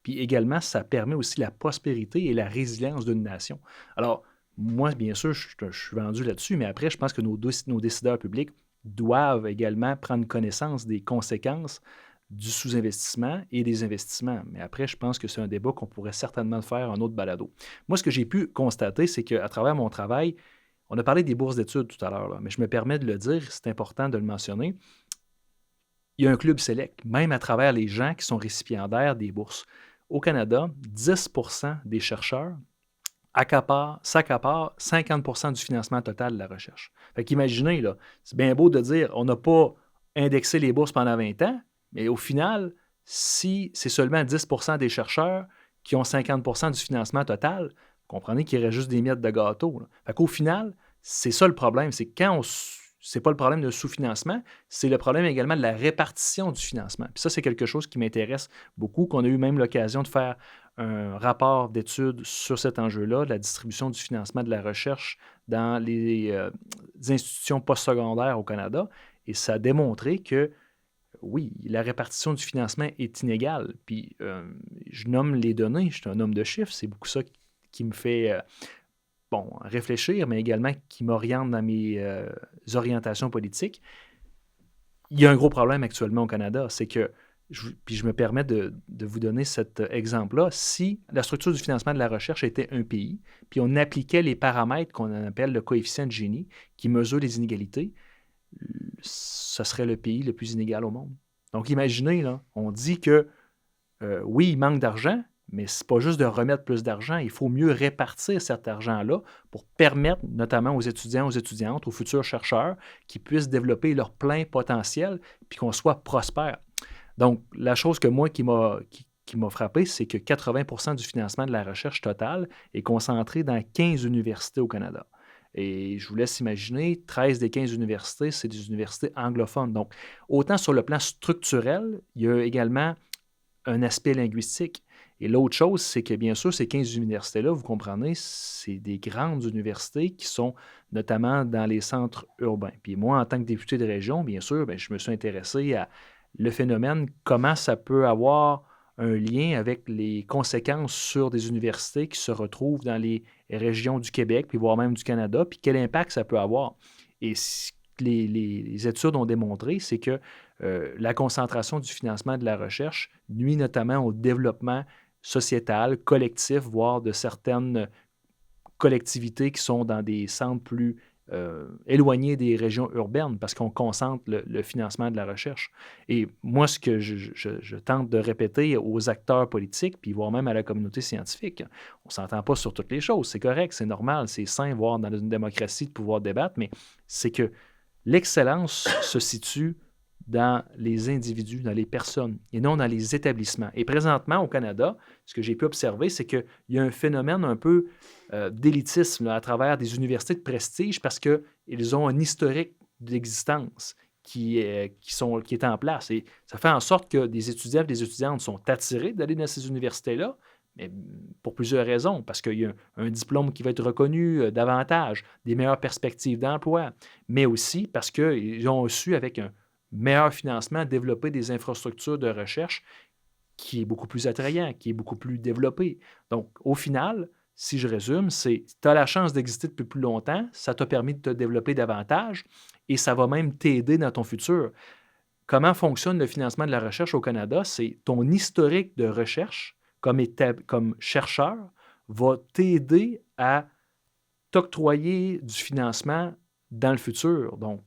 Puis également, ça permet aussi la prospérité et la résilience d'une nation. Alors, moi, bien sûr, je suis vendu là-dessus, mais après, je pense que nos décideurs publics doivent également prendre connaissance des conséquences du sous-investissement et des investissements. Mais après, je pense que c'est un débat qu'on pourrait certainement faire en autre balado. Moi, ce que j'ai pu constater, c'est qu'à travers mon travail, on a parlé des bourses d'études tout à l'heure, là, mais je me permets de le dire, c'est important de le mentionner. Il y a un club select, même à travers les gens qui sont récipiendaires des bourses. Au Canada, 10% des chercheurs s'accaparent 50% du financement total de la recherche. Fait qu'imaginez, là, c'est bien beau de dire on n'a pas indexé les bourses pendant 20 ans, Mais au final, si c'est seulement 10% des chercheurs qui ont 50% du financement total, comprenez qu'il reste juste des miettes de gâteau. Là. Fait qu'au final, c'est ça le problème. C'est quand c'est pas le problème de sous-financement, c'est le problème également de la répartition du financement. Puis ça, c'est quelque chose qui m'intéresse beaucoup, qu'on a eu même l'occasion de faire un rapport d'études sur cet enjeu-là, de la distribution du financement de la recherche dans les institutions postsecondaires au Canada. Et ça a démontré que oui, la répartition du financement est inégale. Puis, je nomme les données, je suis un homme de chiffres, c'est beaucoup ça qui me fait réfléchir, mais également qui m'oriente dans mes orientations politiques. Il y a un gros problème actuellement au Canada, c'est que, puis je me permets de vous donner cet exemple-là, si la structure du financement de la recherche était un pays, puis on appliquait les paramètres qu'on appelle le coefficient de Gini, qui mesure les inégalités, ce serait le pays le plus inégal au monde. Donc, imaginez, là, on dit que oui, il manque d'argent, mais ce n'est pas juste de remettre plus d'argent, il faut mieux répartir cet argent-là pour permettre, notamment aux étudiants, aux étudiantes, aux futurs chercheurs, qu'ils puissent développer leur plein potentiel puis qu'on soit prospère. Donc, la chose que moi qui m'a frappé, c'est que 80% du financement de la recherche totale est concentré dans 15 universités au Canada. Et je vous laisse imaginer, 13 des 15 universités, c'est des universités anglophones. Donc, autant sur le plan structurel, il y a également un aspect linguistique. Et l'autre chose, c'est que bien sûr, ces 15 universités-là, vous comprenez, c'est des grandes universités qui sont notamment dans les centres urbains. Puis moi, en tant que député de région, bien sûr, je me suis intéressé à le phénomène, comment ça peut avoir un lien avec les conséquences sur des universités qui se retrouvent dans les régions du Québec, puis voire même du Canada, puis quel impact ça peut avoir. Et les études ont démontré, c'est que la concentration du financement de la recherche nuit notamment au développement sociétal, collectif, voire de certaines collectivités qui sont dans des centres plus éloignés des régions urbaines parce qu'on concentre le financement de la recherche. Et moi, ce que je tente de répéter aux acteurs politiques, puis voire même à la communauté scientifique, on ne s'entend pas sur toutes les choses, c'est correct, c'est normal, c'est sain, voire dans une démocratie de pouvoir débattre, mais c'est que l'excellence se situe dans les individus, dans les personnes, et non dans les établissements. Et présentement, au Canada, ce que j'ai pu observer, c'est qu'il y a un phénomène un peu d'élitisme là, à travers des universités de prestige parce qu'ils ont un historique d'existence qui est en place. Et ça fait en sorte que des étudiants et des étudiantes sont attirés d'aller dans ces universités-là, mais pour plusieurs raisons, parce qu'il y a un diplôme qui va être reconnu davantage, des meilleures perspectives d'emploi, mais aussi parce qu'ils ont su, avec un meilleur financement, développer des infrastructures de recherche qui est beaucoup plus attrayant, qui est beaucoup plus développé. Donc, au final, si je résume, c'est tu as la chance d'exister depuis plus longtemps, ça t'a permis de te développer davantage et ça va même t'aider dans ton futur. Comment fonctionne le financement de la recherche au Canada? C'est ton historique de recherche comme chercheur va t'aider à t'octroyer du financement dans le futur. Donc,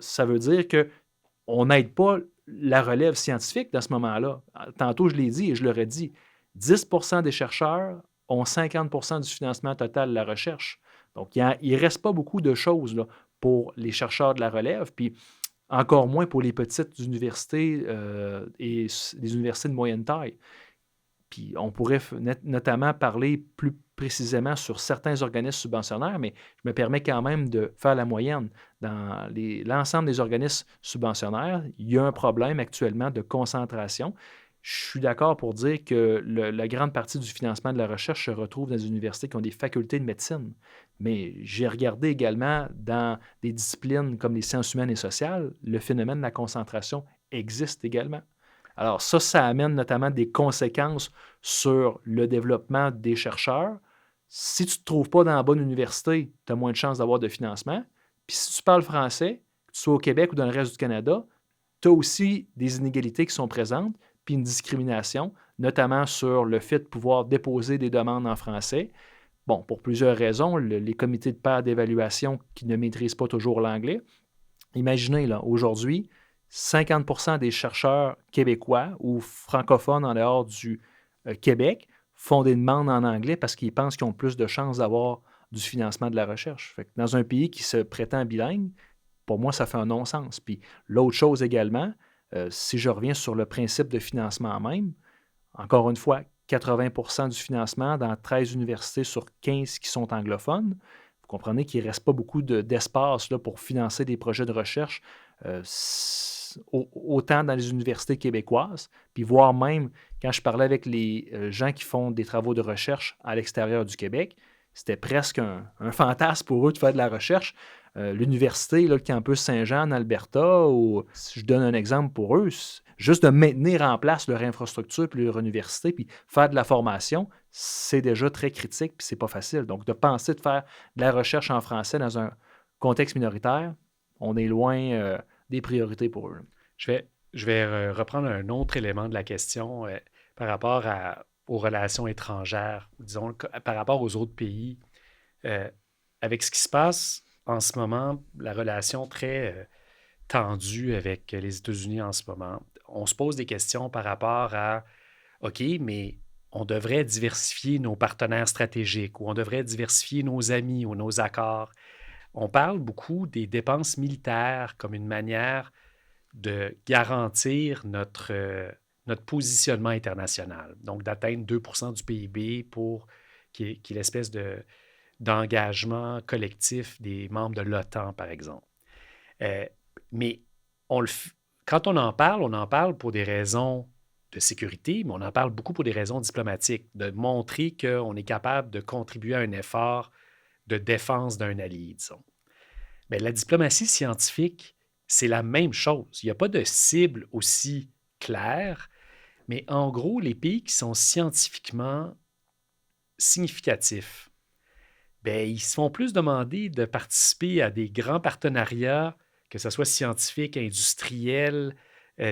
ça veut dire qu'on n'aide pas la relève scientifique dans ce moment-là. Tantôt, je l'ai dit et je l'aurais dit, 10% des chercheurs ont 50% du financement total de la recherche. Donc, il ne reste pas beaucoup de choses là, pour les chercheurs de la relève, puis encore moins pour les petites universités et les universités de moyenne taille. Puis on pourrait notamment parler plus précisément sur certains organismes subventionnaires, mais je me permets quand même de faire la moyenne. Dans l'ensemble des organismes subventionnaires, il y a un problème actuellement de concentration. Je suis d'accord pour dire que la grande partie du financement de la recherche se retrouve dans des universités qui ont des facultés de médecine. Mais j'ai regardé également dans des disciplines comme les sciences humaines et sociales, le phénomène de la concentration existe également. Alors ça amène notamment des conséquences sur le développement des chercheurs. Si tu ne te trouves pas dans la bonne université, tu as moins de chances d'avoir de financement. Puis si tu parles français, que tu sois au Québec ou dans le reste du Canada, tu as aussi des inégalités qui sont présentes, puis une discrimination, notamment sur le fait de pouvoir déposer des demandes en français. Bon, pour plusieurs raisons, les comités de pairs d'évaluation qui ne maîtrisent pas toujours l'anglais. Imaginez, là, aujourd'hui, 50% des chercheurs québécois ou francophones en dehors du Québec font des demandes en anglais parce qu'ils pensent qu'ils ont plus de chances d'avoir du financement de la recherche. Fait que dans un pays qui se prétend bilingue, pour moi, ça fait un non-sens. Puis l'autre chose également, Si je reviens sur le principe de financement même, encore une fois, 80% du financement dans 13 universités sur 15 qui sont anglophones. Vous comprenez qu'il ne reste pas beaucoup d'espace là, pour financer des projets de recherche, autant dans les universités québécoises, puis voire même quand je parlais avec les gens qui font des travaux de recherche à l'extérieur du Québec, c'était presque un fantasme pour eux de faire de la recherche. L'université, là, le campus Saint-Jean en Alberta, ou si je donne un exemple pour eux, juste de maintenir en place leur infrastructure puis leur université, puis faire de la formation, c'est déjà très critique, puis c'est pas facile. Donc, de penser de faire de la recherche en français dans un contexte minoritaire, on est loin des priorités pour eux. Je vais reprendre un autre élément de la question par rapport aux relations étrangères, disons, par rapport aux autres pays. Avec ce qui se passe en ce moment, la relation très tendue avec les États-Unis en ce moment, on se pose des questions par rapport à, OK, mais on devrait diversifier nos partenaires stratégiques ou on devrait diversifier nos amis ou nos accords. On parle beaucoup des dépenses militaires comme une manière de garantir notre positionnement international, donc d'atteindre 2% du PIB qui est l'espèce d'engagement collectif des membres de l'OTAN, par exemple. Mais quand on en parle pour des raisons de sécurité, mais on en parle beaucoup pour des raisons diplomatiques, de montrer qu'on est capable de contribuer à un effort de défense d'un allié, disons. Mais la diplomatie scientifique, c'est la même chose. Il n'y a pas de cible aussi claire, mais en gros, les pays qui sont scientifiquement significatifs, bien, ils se font plus demander de participer à des grands partenariats, que ce soit scientifiques, industriels,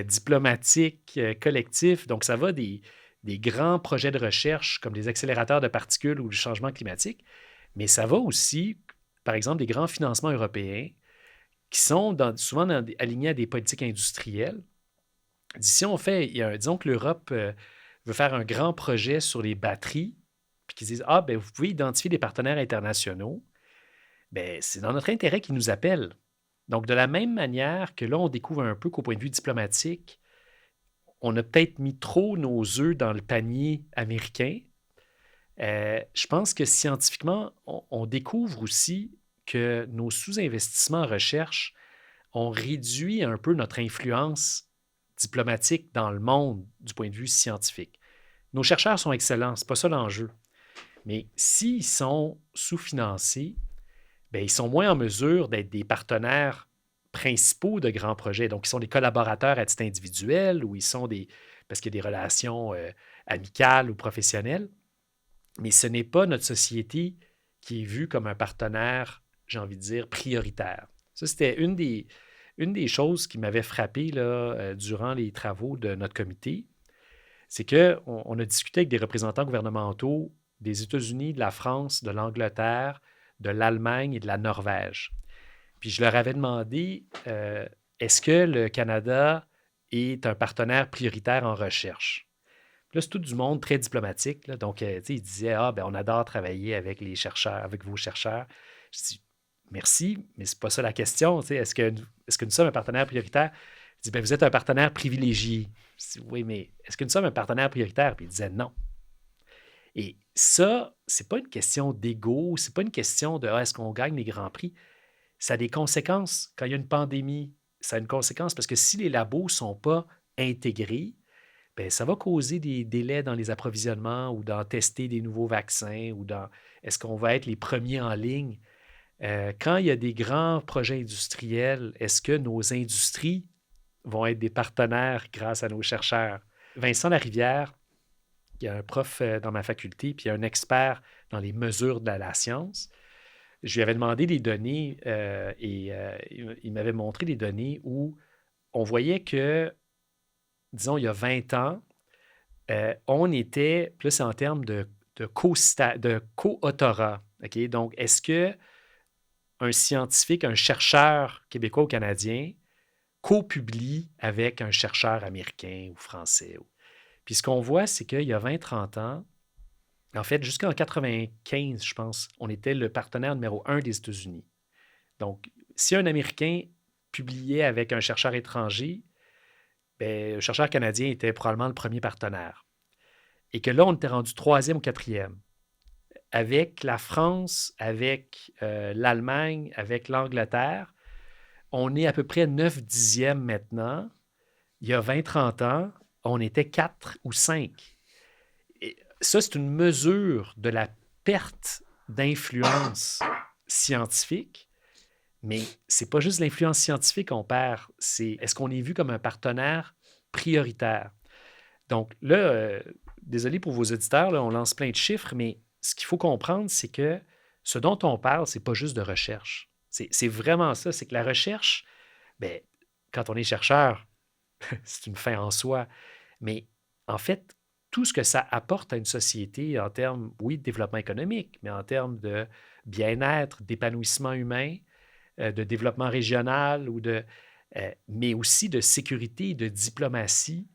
diplomatiques, collectifs. Donc, ça va des grands projets de recherche comme des accélérateurs de particules ou le changement climatique, mais ça va aussi, par exemple, des grands financements européens qui sont souvent alignés à des politiques industrielles. Disons que l'Europe veut faire un grand projet sur les batteries, puis qu'ils disent, ben, vous pouvez identifier des partenaires internationaux, ben, c'est dans notre intérêt qu'ils nous appellent. Donc, de la même manière que là, on découvre un peu qu'au point de vue diplomatique, on a peut-être mis trop nos œufs dans le panier américain. Je pense que scientifiquement, on découvre aussi que nos sous-investissements en recherche ont réduit un peu notre influence diplomatique dans le monde du point de vue scientifique. Nos chercheurs sont excellents, ce n'est pas ça l'enjeu. Mais s'ils sont sous-financés, bien, ils sont moins en mesure d'être des partenaires principaux de grands projets. Donc, ils sont des collaborateurs à titre individuel ou parce qu'il y a des relations amicales ou professionnelles. Mais ce n'est pas notre société qui est vue comme un partenaire, j'ai envie de dire, prioritaire. Ça, c'était une des choses qui m'avait frappé là, durant les travaux de notre comité. C'est qu'on a discuté avec des représentants gouvernementaux des États-Unis, de la France, de l'Angleterre, de l'Allemagne et de la Norvège. Puis je leur avais demandé, est-ce que le Canada est un partenaire prioritaire en recherche? Puis là, c'est tout du monde très diplomatique. Là. Donc, ils disaient, ben, on adore travailler avec les chercheurs, avec vos chercheurs. Je dis, merci, mais c'est pas ça la question. Est-ce que nous sommes un partenaire prioritaire? Je dis, ben, vous êtes un partenaire privilégié. Je dis, oui, mais est-ce que nous sommes un partenaire prioritaire? Puis ils disaient non. Et ça, c'est pas une question d'ego, c'est pas une question de est-ce qu'on gagne les grands prix. Ça a des conséquences. Quand il y a une pandémie, ça a une conséquence parce que si les labos ne sont pas intégrés, bien, ça va causer des délais dans les approvisionnements ou dans tester des nouveaux vaccins ou dans est-ce qu'on va être les premiers en ligne. Quand il y a des grands projets industriels, est-ce que nos industries vont être des partenaires grâce à nos chercheurs? Vincent Larivière, il y a un prof dans ma faculté, puis il y a un expert dans les mesures de la science. Je lui avais demandé des données et il m'avait montré des données où on voyait que, disons, il y a 20 ans, on était plus en termes de co-autorat. Okay? Donc, est-ce qu'un scientifique, un chercheur québécois ou canadien co-publie avec un chercheur américain ou français? Puis ce qu'on voit, c'est qu'il y a 20-30 ans, en fait, jusqu'en 1995, je pense, on était le partenaire numéro 1 des États-Unis. Donc, si un Américain publiait avec un chercheur étranger, ben, le chercheur canadien était probablement le premier partenaire. Et que là, on était rendu 3e ou 4e. Avec la France, avec l'Allemagne, avec l'Angleterre, on est à peu près 9/10e maintenant. Il y a 20-30 ans, on était 4 ou 5. Et ça, c'est une mesure de la perte d'influence scientifique, mais c'est pas juste l'influence scientifique qu'on perd, c'est est-ce qu'on est vu comme un partenaire prioritaire. Donc là, désolé pour vos auditeurs, là, on lance plein de chiffres, mais ce qu'il faut comprendre, c'est que ce dont on parle, c'est pas juste de recherche. C'est vraiment ça, c'est que la recherche, ben, quand on est chercheur, c'est une fin en soi, mais en fait, tout ce que ça apporte à une société en termes, oui, de développement économique, mais en termes de bien-être, d'épanouissement humain, de développement régional, mais aussi de sécurité, de diplomatie,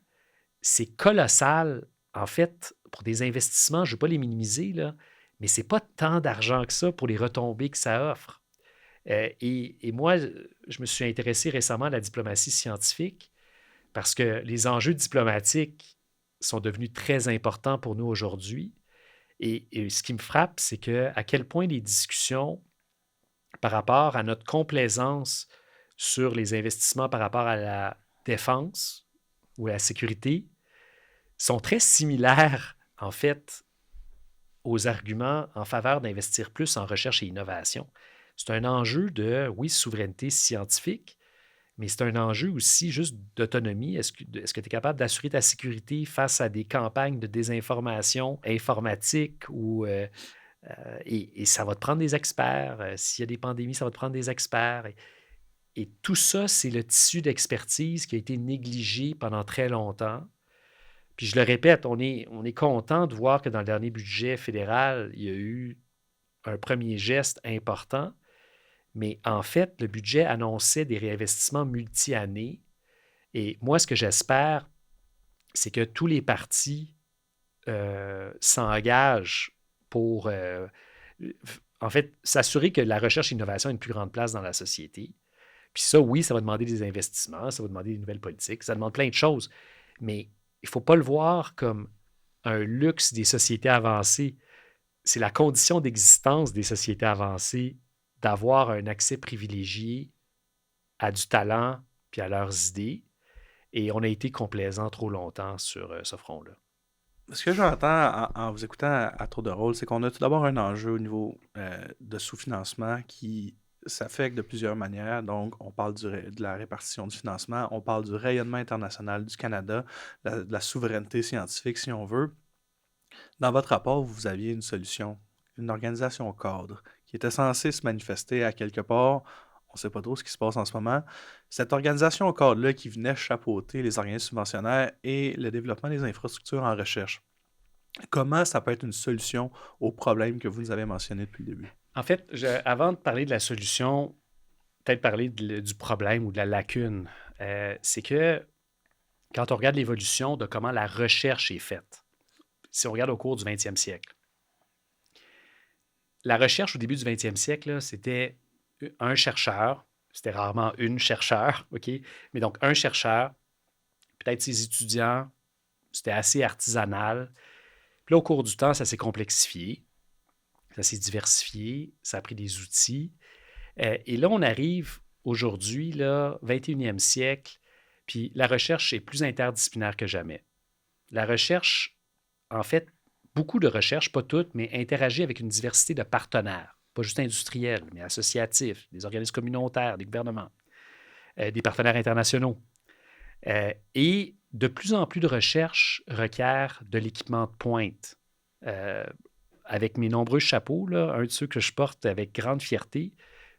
c'est colossal. En fait, pour des investissements, je ne veux pas les minimiser, là, mais ce n'est pas tant d'argent que ça pour les retombées que ça offre. Et moi, je me suis intéressé récemment à la diplomatie scientifique parce que les enjeux diplomatiques sont devenus très importants pour nous aujourd'hui. Et ce qui me frappe, c'est à quel point les discussions par rapport à notre complaisance sur les investissements par rapport à la défense ou à la sécurité sont très similaires, en fait, aux arguments en faveur d'investir plus en recherche et innovation. C'est un enjeu de, oui, souveraineté scientifique, mais c'est un enjeu aussi juste d'autonomie. Est-ce que tu es capable d'assurer ta sécurité face à des campagnes de désinformation informatique et ça va te prendre des experts. S'il y a des pandémies, ça va te prendre des experts. Et tout ça, c'est le tissu d'expertise qui a été négligé pendant très longtemps. Puis je le répète, on est content de voir que dans le dernier budget fédéral, il y a eu un premier geste important. Mais en fait, le budget annonçait des réinvestissements multi-années. Et moi, ce que j'espère, c'est que tous les partis s'engagent pour, en fait, s'assurer que la recherche et l'innovation ait une plus grande place dans la société. Puis ça, oui, ça va demander des investissements, ça va demander des nouvelles politiques, ça demande plein de choses. Mais il ne faut pas le voir comme un luxe des sociétés avancées. C'est la condition d'existence des sociétés avancées d'avoir un accès privilégié à du talent puis à leurs idées. Et on a été complaisant trop longtemps sur ce front-là. Ce que j'entends en vous écoutant à tour de rôle, c'est qu'on a tout d'abord un enjeu au niveau de sous-financement qui s'affecte de plusieurs manières. Donc, on parle de la répartition du financement, on parle du rayonnement international du Canada, de la souveraineté scientifique, si on veut. Dans votre rapport, vous aviez une solution, une organisation cadre qui était censée se manifester à quelque part. On ne sait pas trop ce qui se passe en ce moment. Cette organisation cadre-là qui venait chapeauter les organismes subventionnaires et le développement des infrastructures en recherche. Comment ça peut être une solution aux problèmes que vous nous avez mentionnés depuis le début? En fait, avant de parler de la solution, peut-être parler du problème ou de la lacune. C'est que quand on regarde l'évolution de comment la recherche est faite, si on regarde au cours du 20e siècle, la recherche au début du 20e siècle, là, c'était un chercheur, c'était rarement une chercheur, OK? Mais donc un chercheur, peut-être ses étudiants, c'était assez artisanal. Puis là, au cours du temps, ça s'est complexifié, ça s'est diversifié, ça a pris des outils. Et là, on arrive aujourd'hui, là, 21e siècle, puis la recherche est plus interdisciplinaire que jamais. La recherche, en fait, beaucoup de recherche, pas toutes, mais interagit avec une diversité de partenaires, pas juste industriels, mais associatifs, des organismes communautaires, des gouvernements, des partenaires internationaux. Et de plus en plus de recherche requiert de l'équipement de pointe. Avec mes nombreux chapeaux, là, un de ceux que je porte avec grande fierté,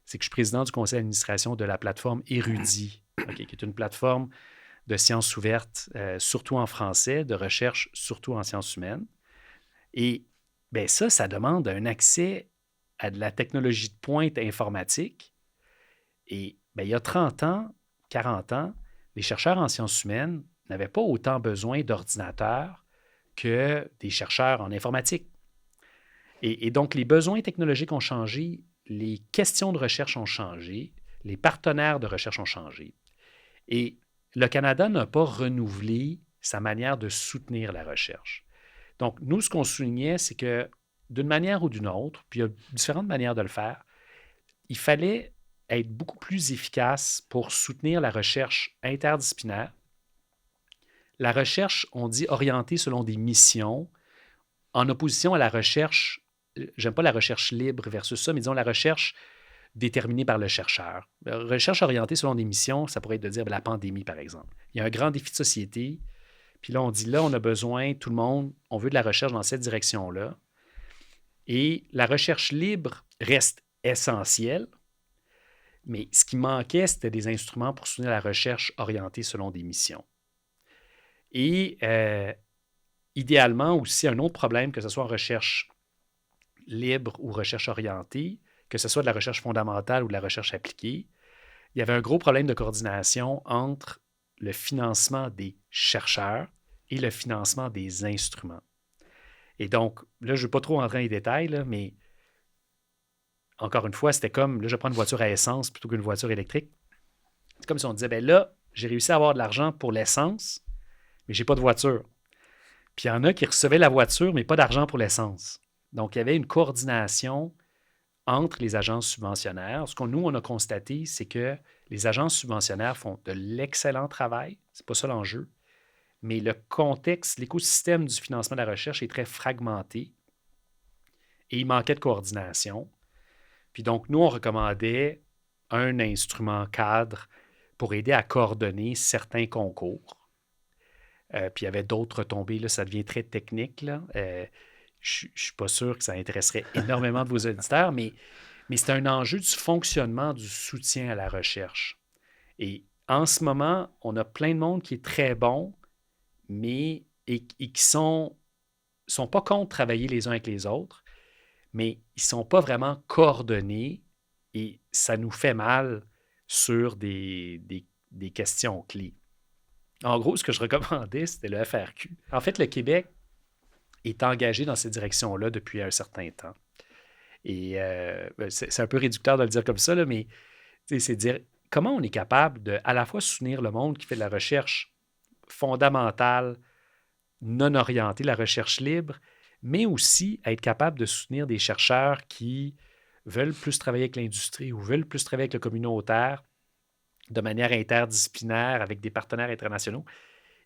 c'est que je suis président du conseil d'administration de la plateforme Érudit, qui est une plateforme de sciences ouvertes, surtout en français, de recherche surtout en sciences humaines. Et bien ça demande un accès à de la technologie de pointe informatique. Et bien, il y a 30 ans, 40 ans, les chercheurs en sciences humaines n'avaient pas autant besoin d'ordinateurs que des chercheurs en informatique. Et donc, les besoins technologiques ont changé, les questions de recherche ont changé, les partenaires de recherche ont changé. Et le Canada n'a pas renouvelé sa manière de soutenir la recherche. Donc, nous, ce qu'on soulignait, c'est que d'une manière ou d'une autre, puis il y a différentes manières de le faire, il fallait être beaucoup plus efficace pour soutenir la recherche interdisciplinaire. La recherche, on dit orientée selon des missions, en opposition à la recherche, j'aime pas la recherche libre versus ça, mais disons la recherche déterminée par le chercheur. La recherche orientée selon des missions, ça pourrait être de dire la pandémie, par exemple. Il y a un grand défi de société, puis là, on dit là, on a besoin, tout le monde, on veut de la recherche dans cette direction-là. Et la recherche libre reste essentielle, mais ce qui manquait, c'était des instruments pour soutenir la recherche orientée selon des missions. Et idéalement aussi, un autre problème, que ce soit en recherche libre ou recherche orientée, que ce soit de la recherche fondamentale ou de la recherche appliquée, il y avait un gros problème de coordination entre le financement des chercheurs et le financement des instruments. Et donc, là, je ne veux pas trop rentrer dans les détails, là, mais encore une fois, c'était comme, là, je prends une voiture à essence plutôt qu'une voiture électrique. C'est comme si on disait, ben là, j'ai réussi à avoir de l'argent pour l'essence, mais je n'ai pas de voiture. Puis il y en a qui recevaient la voiture, mais pas d'argent pour l'essence. Donc, il y avait une coordination entre les agences subventionnaires. Ce qu'on nous, on a constaté, c'est que les agences subventionnaires font de l'excellent travail. Ce n'est pas ça l'enjeu. Mais le contexte, l'écosystème du financement de la recherche est très fragmenté et il manquait de coordination. Puis donc, nous, on recommandait un instrument cadre pour aider à coordonner certains concours. Puis il y avait d'autres retombées, là, ça devient très technique, là. Je ne suis pas sûr que ça intéresserait énormément de vos auditeurs, mais c'est un enjeu du fonctionnement du soutien à la recherche. Et en ce moment, on a plein de monde qui est très bon, mais et qui sont pas contre travailler les uns avec les autres, mais ils ne sont pas vraiment coordonnés et ça nous fait mal sur des questions clés. En gros, ce que je recommandais, c'était le FRQ. En fait, le Québec est engagé dans cette direction-là depuis un certain temps. Et c'est un peu réducteur de le dire comme ça, là, mais c'est dire comment on est capable de à la fois soutenir le monde qui fait de la recherche fondamentale, non orientée, la recherche libre, mais aussi être capable de soutenir des chercheurs qui veulent plus travailler avec l'industrie ou veulent plus travailler avec le communautaire de manière interdisciplinaire avec des partenaires internationaux.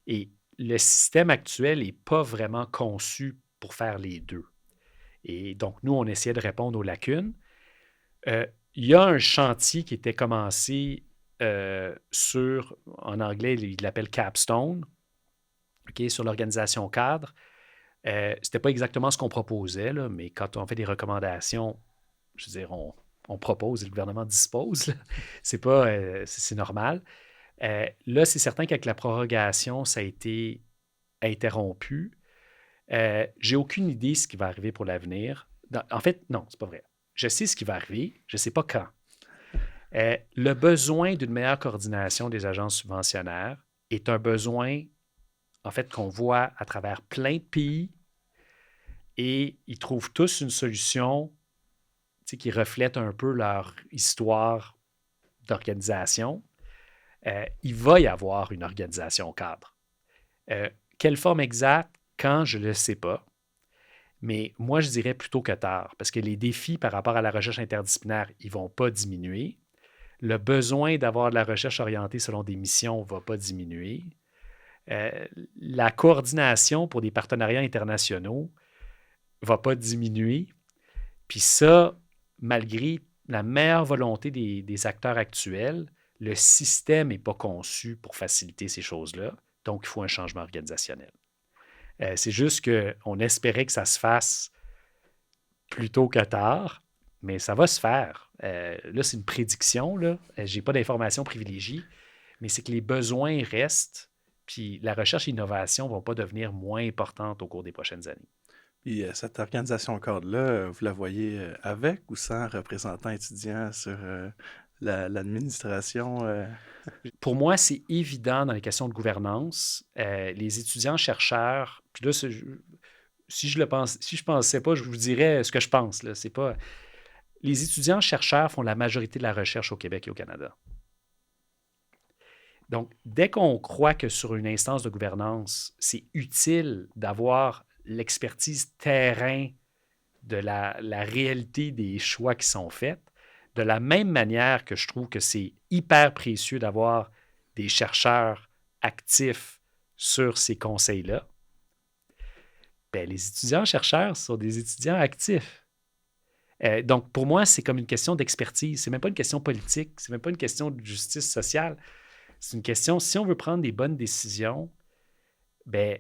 Et le système actuel n'est pas vraiment conçu pour faire les deux. Et donc, nous, on essayait de répondre aux lacunes. Il y a un chantier qui était commencé en anglais, il l'appelle Capstone, sur l'organisation cadre. Ce n'était pas exactement ce qu'on proposait, là, mais quand on fait des recommandations, je veux dire, on propose et le gouvernement dispose. C'est normal. Là, c'est certain qu'avec la prorogation, ça a été interrompu. J'ai aucune idée de ce qui va arriver pour l'avenir. En fait, non, c'est pas vrai. Je sais ce qui va arriver, je ne sais pas quand. Le besoin d'une meilleure coordination des agences subventionnaires est un besoin, en fait, qu'on voit à travers plein de pays et ils trouvent tous une solution qui reflète un peu leur histoire d'organisation. Il va y avoir une organisation cadre. Quelle forme exacte, quand, je ne le sais pas. Mais moi, je dirais plutôt que tard, parce que les défis par rapport à la recherche interdisciplinaire, ils ne vont pas diminuer. Le besoin d'avoir de la recherche orientée selon des missions ne va pas diminuer. La coordination pour des partenariats internationaux ne va pas diminuer. Puis ça, malgré la meilleure volonté des acteurs actuels, le système n'est pas conçu pour faciliter ces choses-là. Donc, il faut un changement organisationnel. C'est juste qu'on espérait que ça se fasse plus tôt que tard, mais ça va se faire. Là, c'est une prédiction. Je n'ai pas d'informations privilégiées, mais c'est que les besoins restent, puis la recherche et l'innovation ne vont pas devenir moins importantes au cours des prochaines années. Puis cette organisation cadre-là, vous la voyez avec ou sans représentants étudiants sur l'administration? Pour moi, c'est évident dans les questions de gouvernance. Les étudiants-chercheurs, puis là, si je pensais pas, je vous dirais ce que je pense. Là, c'est pas... Les étudiants-chercheurs font la majorité de la recherche au Québec et au Canada. Donc, dès qu'on croit que sur une instance de gouvernance, c'est utile d'avoir l'expertise terrain de la réalité des choix qui sont faits, de la même manière que je trouve que c'est hyper précieux d'avoir des chercheurs actifs sur ces conseils-là, ben, les étudiants-chercheurs sont des étudiants actifs. Donc, pour moi, c'est comme une question d'expertise. C'est même pas une question politique, c'est même pas une question de justice sociale. C'est une question, si on veut prendre des bonnes décisions, ben,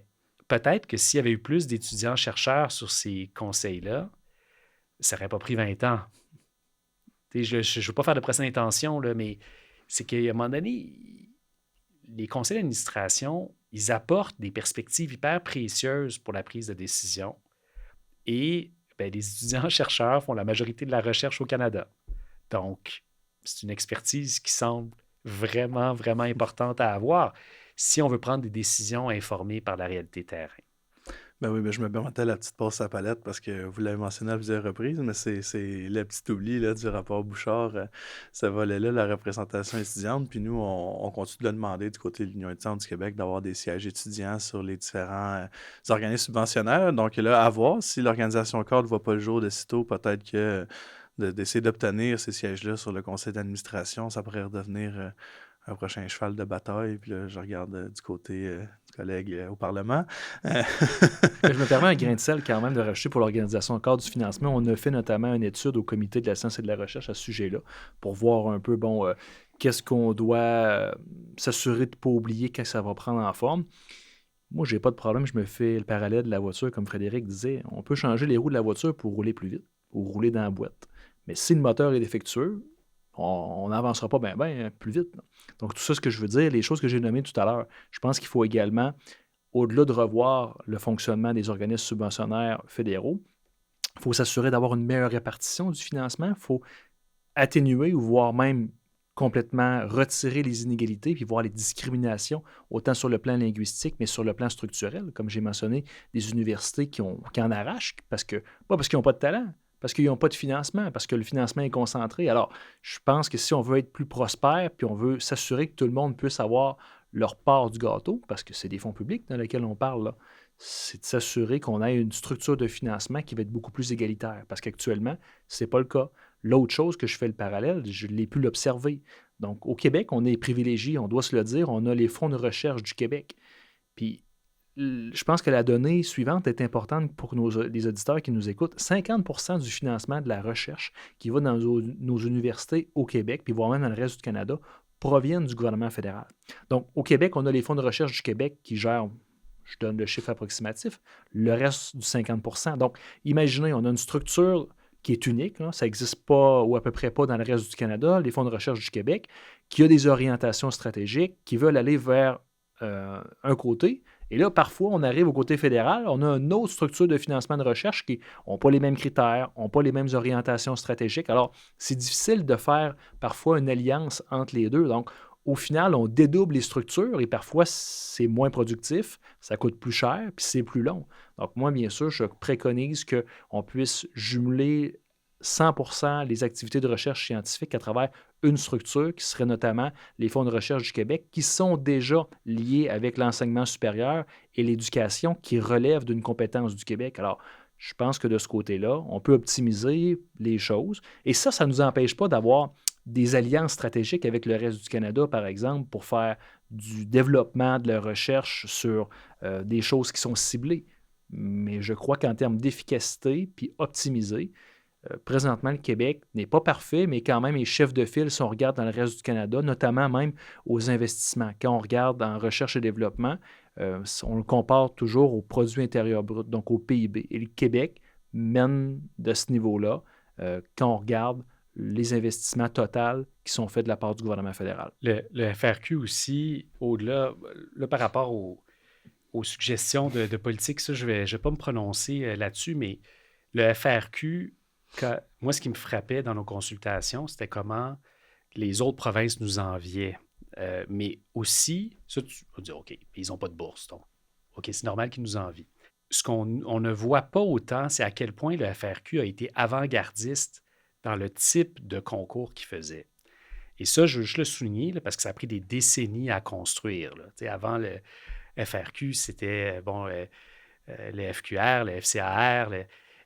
peut-être que s'il y avait eu plus d'étudiants-chercheurs sur ces conseils-là, ça n'aurait pas pris 20 ans. Je ne veux pas faire de procès d'intention, là, mais c'est qu'à un moment donné, les conseils d'administration, ils apportent des perspectives hyper précieuses pour la prise de décision. Et ben, les étudiants-chercheurs font la majorité de la recherche au Canada. Donc, c'est une expertise qui semble vraiment, vraiment importante à avoir si on veut prendre des décisions informées par la réalité terrain. Ben oui, ben je me permettais la petite passe à palette parce que vous l'avez mentionné à plusieurs reprises, mais c'est le petit oubli là, du rapport Bouchard, ce volet-là, la représentation étudiante. Puis nous, on continue de le demander du côté de l'Union étudiante du Québec d'avoir des sièges étudiants sur les différents organismes subventionnaires. Donc là, à voir si l'organisation CORD ne voit pas le jour de sitôt, peut-être que d'essayer d'obtenir ces sièges-là sur le conseil d'administration, ça pourrait redevenir un prochain cheval de bataille. Puis là, je regarde du côté du collègue au Parlement. Je me permets un grain de sel quand même de rajouter pour l'organisation encore du financement. On a fait notamment une étude au Comité de la science et de la recherche à ce sujet-là pour voir un peu, qu'est-ce qu'on doit s'assurer de ne pas oublier quand ça va prendre en forme. Moi, j'ai pas de problème, je me fais le parallèle de la voiture, comme Frédéric disait. On peut changer les roues de la voiture pour rouler plus vite ou rouler dans la boîte. Mais si le moteur est défectueux, on n'avancera pas bien plus vite. Donc, tout ça, ce que je veux dire, les choses que j'ai nommées tout à l'heure, je pense qu'il faut également, au-delà de revoir le fonctionnement des organismes subventionnaires fédéraux, il faut s'assurer d'avoir une meilleure répartition du financement. Il faut atténuer ou voire même complètement retirer les inégalités puis voir les discriminations, autant sur le plan linguistique, mais sur le plan structurel. Comme j'ai mentionné, des universités qui en arrachent, pas parce qu'ils n'ont pas de talent, parce qu'ils n'ont pas de financement, parce que le financement est concentré. Alors, je pense que si on veut être plus prospère, puis on veut s'assurer que tout le monde puisse avoir leur part du gâteau, parce que c'est des fonds publics dans lesquels on parle, là, c'est de s'assurer qu'on ait une structure de financement qui va être beaucoup plus égalitaire, parce qu'actuellement, ce n'est pas le cas. L'autre chose que je fais le parallèle, je l'ai pu l'observer. Donc, au Québec, on est privilégié, on doit se le dire, on a les fonds de recherche du Québec. Puis, je pense que la donnée suivante est importante pour les auditeurs qui nous écoutent. 50% du financement de la recherche qui va dans nos universités au Québec, puis voire même dans le reste du Canada, proviennent du gouvernement fédéral. Donc, au Québec, on a les fonds de recherche du Québec qui gèrent, je donne le chiffre approximatif, le reste du 50%. Donc, imaginez, on a une structure qui est unique, là, ça n'existe pas ou à peu près pas dans le reste du Canada, les fonds de recherche du Québec, qui a des orientations stratégiques, qui veulent aller vers un côté. Et là, parfois, on arrive au côté fédéral, on a une autre structure de financement de recherche qui n'ont pas les mêmes critères, n'ont pas les mêmes orientations stratégiques. Alors, c'est difficile de faire parfois une alliance entre les deux. Donc, au final, on dédouble les structures et parfois, c'est moins productif, ça coûte plus cher, puis c'est plus long. Donc, moi, bien sûr, je préconise qu'on puisse jumeler 100% les activités de recherche scientifique à travers une structure qui serait notamment les fonds de recherche du Québec qui sont déjà liés avec l'enseignement supérieur et l'éducation qui relèvent d'une compétence du Québec. Alors, je pense que de ce côté-là, on peut optimiser les choses et ça ne nous empêche pas d'avoir des alliances stratégiques avec le reste du Canada, par exemple, pour faire du développement de la recherche sur des choses qui sont ciblées. Mais je crois qu'en termes d'efficacité puis optimisé, présentement, le Québec n'est pas parfait, mais quand même est chef de file si on regarde dans le reste du Canada, notamment même aux investissements. Quand on regarde en recherche et développement, on le compare toujours au produit intérieur brut, donc au PIB. Et le Québec mène de ce niveau-là quand on regarde les investissements totaux qui sont faits de la part du gouvernement fédéral. Le FRQ aussi, au-delà, là, par rapport aux suggestions de politique, ça, je vais pas me prononcer là-dessus, mais le FRQ, moi, ce qui me frappait dans nos consultations, c'était comment les autres provinces nous enviaient. Mais aussi, ça, tu vas dire, OK, ils n'ont pas de bourse, donc, OK, c'est normal qu'ils nous envient. Ce qu'on ne voit pas autant, c'est à quel point le FRQ a été avant-gardiste dans le type de concours qu'il faisait. Et ça, je veux juste le souligner là, parce que ça a pris des décennies à construire. Là. Tu sais, avant le FRQ, c'était le FQR, le FCAR.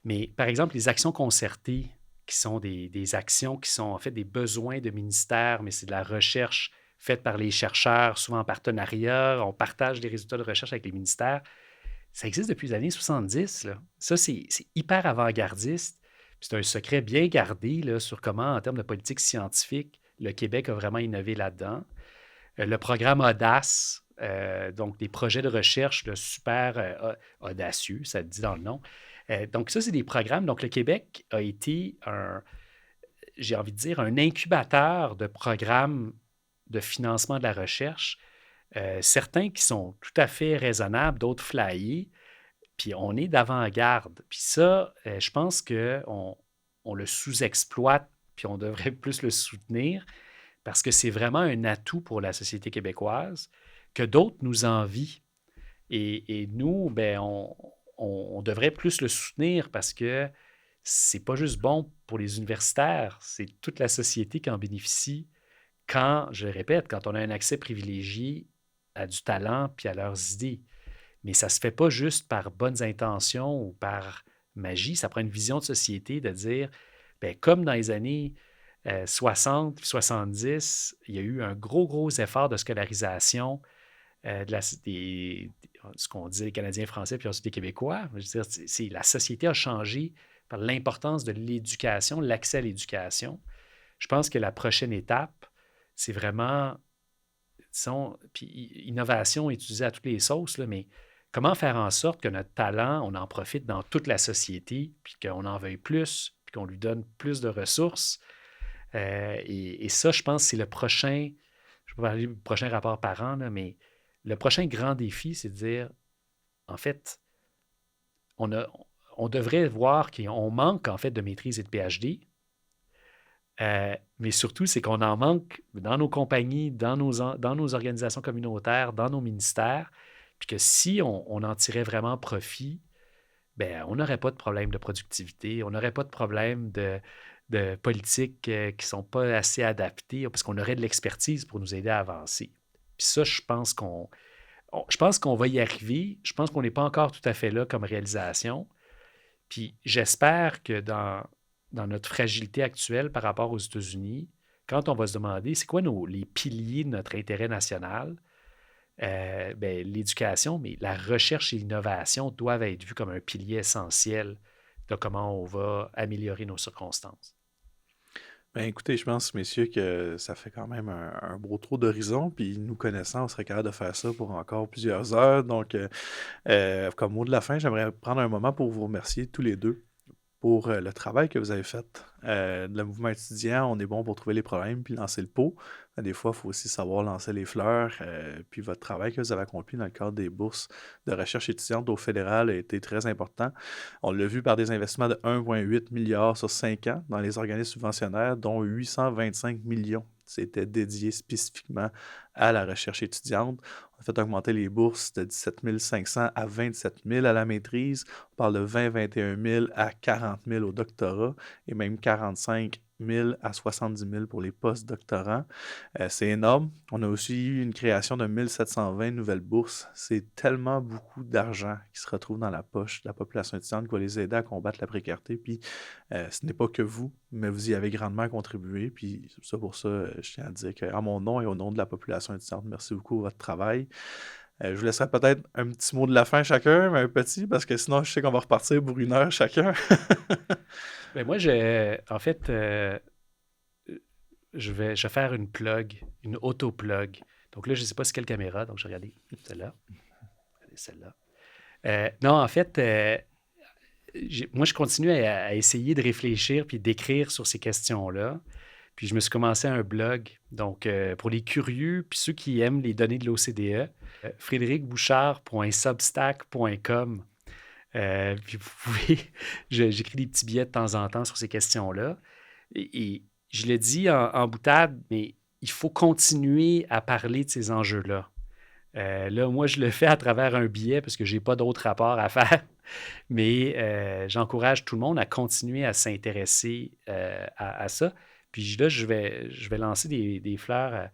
Mais par exemple, les actions concertées, qui sont des actions qui sont en fait des besoins de ministères, mais c'est de la recherche faite par les chercheurs, souvent en partenariat. On partage des résultats de recherche avec les ministères. Ça existe depuis les années 70. Là. Ça, c'est hyper avant-gardiste. Puis c'est un secret bien gardé là, sur comment, en termes de politique scientifique, le Québec a vraiment innové là-dedans. Le programme Audace, donc des projets de recherche là, super audacieux, ça le dit dans le nom. Donc ça, c'est des programmes. Donc le Québec a été j'ai envie de dire, un incubateur de programmes de financement de la recherche. Certains qui sont tout à fait raisonnables, d'autres flyés. Puis on est d'avant-garde. Puis ça, je pense qu'on le sous-exploite, puis on devrait plus le soutenir parce que c'est vraiment un atout pour la société québécoise que d'autres nous envient. Et nous, ben, on devrait plus le soutenir parce que c'est pas juste bon pour les universitaires, c'est toute la société qui en bénéficie quand, je le répète, quand on a un accès privilégié à du talent puis à leurs idées. Mais ça ne se fait pas juste par bonnes intentions ou par magie. Ça prend une vision de société de dire, bien, comme dans les années 60 puis 70, il y a eu un gros effort de scolarisation ce qu'on dit les Canadiens français puis ensuite les Québécois. Je veux dire, la société a changé par l'importance de l'éducation, l'accès à l'éducation. Je pense que la prochaine étape, c'est vraiment, puis innovation utilisée à toutes les sauces, là, mais comment faire en sorte que notre talent, on en profite dans toute la société, puis qu'on en veuille plus, puis qu'on lui donne plus de ressources. Et ça, je pense, c'est le prochain, je ne vais pas parler du prochain rapport par an, là, mais le prochain grand défi, c'est de dire, en fait, on devrait voir qu'on manque, en fait, de maîtrise et de PhD, mais surtout, c'est qu'on en manque dans nos compagnies, dans nos organisations communautaires, dans nos ministères, puis que si on en tirait vraiment profit, ben, on n'aurait pas de problème de productivité, on n'aurait pas de problème de politiques qui ne sont pas assez adaptées, parce qu'on aurait de l'expertise pour nous aider à avancer. Puis ça, je pense qu'on va y arriver. Je pense qu'on n'est pas encore tout à fait là comme réalisation. Puis j'espère que dans notre fragilité actuelle par rapport aux États-Unis, quand on va se demander c'est quoi les piliers de notre intérêt national, ben, l'éducation, mais la recherche et l'innovation doivent être vues comme un pilier essentiel de comment on va améliorer nos circonstances. Ben écoutez, je pense, messieurs, que ça fait quand même un beau tour d'horizon, puis nous connaissant, on serait capable de faire ça pour encore plusieurs heures. Donc, comme mot de la fin, j'aimerais prendre un moment pour vous remercier tous les deux pour le travail que vous avez fait. Le mouvement étudiant, on est bon pour trouver les problèmes puis lancer le pot. Des fois, il faut aussi savoir lancer les fleurs. Puis votre travail que vous avez accompli dans le cadre des bourses de recherche étudiante au fédéral a été très important. On l'a vu par des investissements de 1,8 milliard sur 5 ans dans les organismes subventionnaires, dont 825 millions. C'était dédié spécifiquement à la recherche étudiante. On a fait augmenter les bourses de 17 500 à 27 000 à la maîtrise. On parle de 21 000 à 40 000 au doctorat et même 45 000 à 70 000 pour les post-doctorants. C'est énorme. On a aussi eu une création de 1720 nouvelles bourses. C'est tellement beaucoup d'argent qui se retrouve dans la poche de la population étudiante qui va les aider à combattre la précarité. Puis ce n'est pas que vous, mais vous y avez grandement contribué. Puis pour ça, je tiens à dire qu'en mon nom et au nom de la population étudiante, merci beaucoup pour votre travail. Je vous laisserai peut-être un petit mot de la fin chacun, mais un petit, parce que sinon je sais qu'on va repartir pour 1 heure chacun. Ben moi, en fait, je vais faire une plug, une auto-plug. Donc là, je ne sais pas c'est quelle caméra, donc je vais regarder celle-là. Regardez celle-là. Non, en fait, moi, je continue à essayer de réfléchir puis d'écrire sur ces questions-là. Puis je me suis commencé un blog, donc pour les curieux puis ceux qui aiment les données de l'OCDE, frédéricbouchard.substack.com. Puis vous pouvez, j'écris des petits billets de temps en temps sur ces questions-là. Et je le dis en boutade, mais il faut continuer à parler de ces enjeux-là. Là, moi, je le fais à travers un billet parce que je n'ai pas d'autre rapport à faire. Mais j'encourage tout le monde à continuer à s'intéresser à ça. Puis là, je vais lancer des fleurs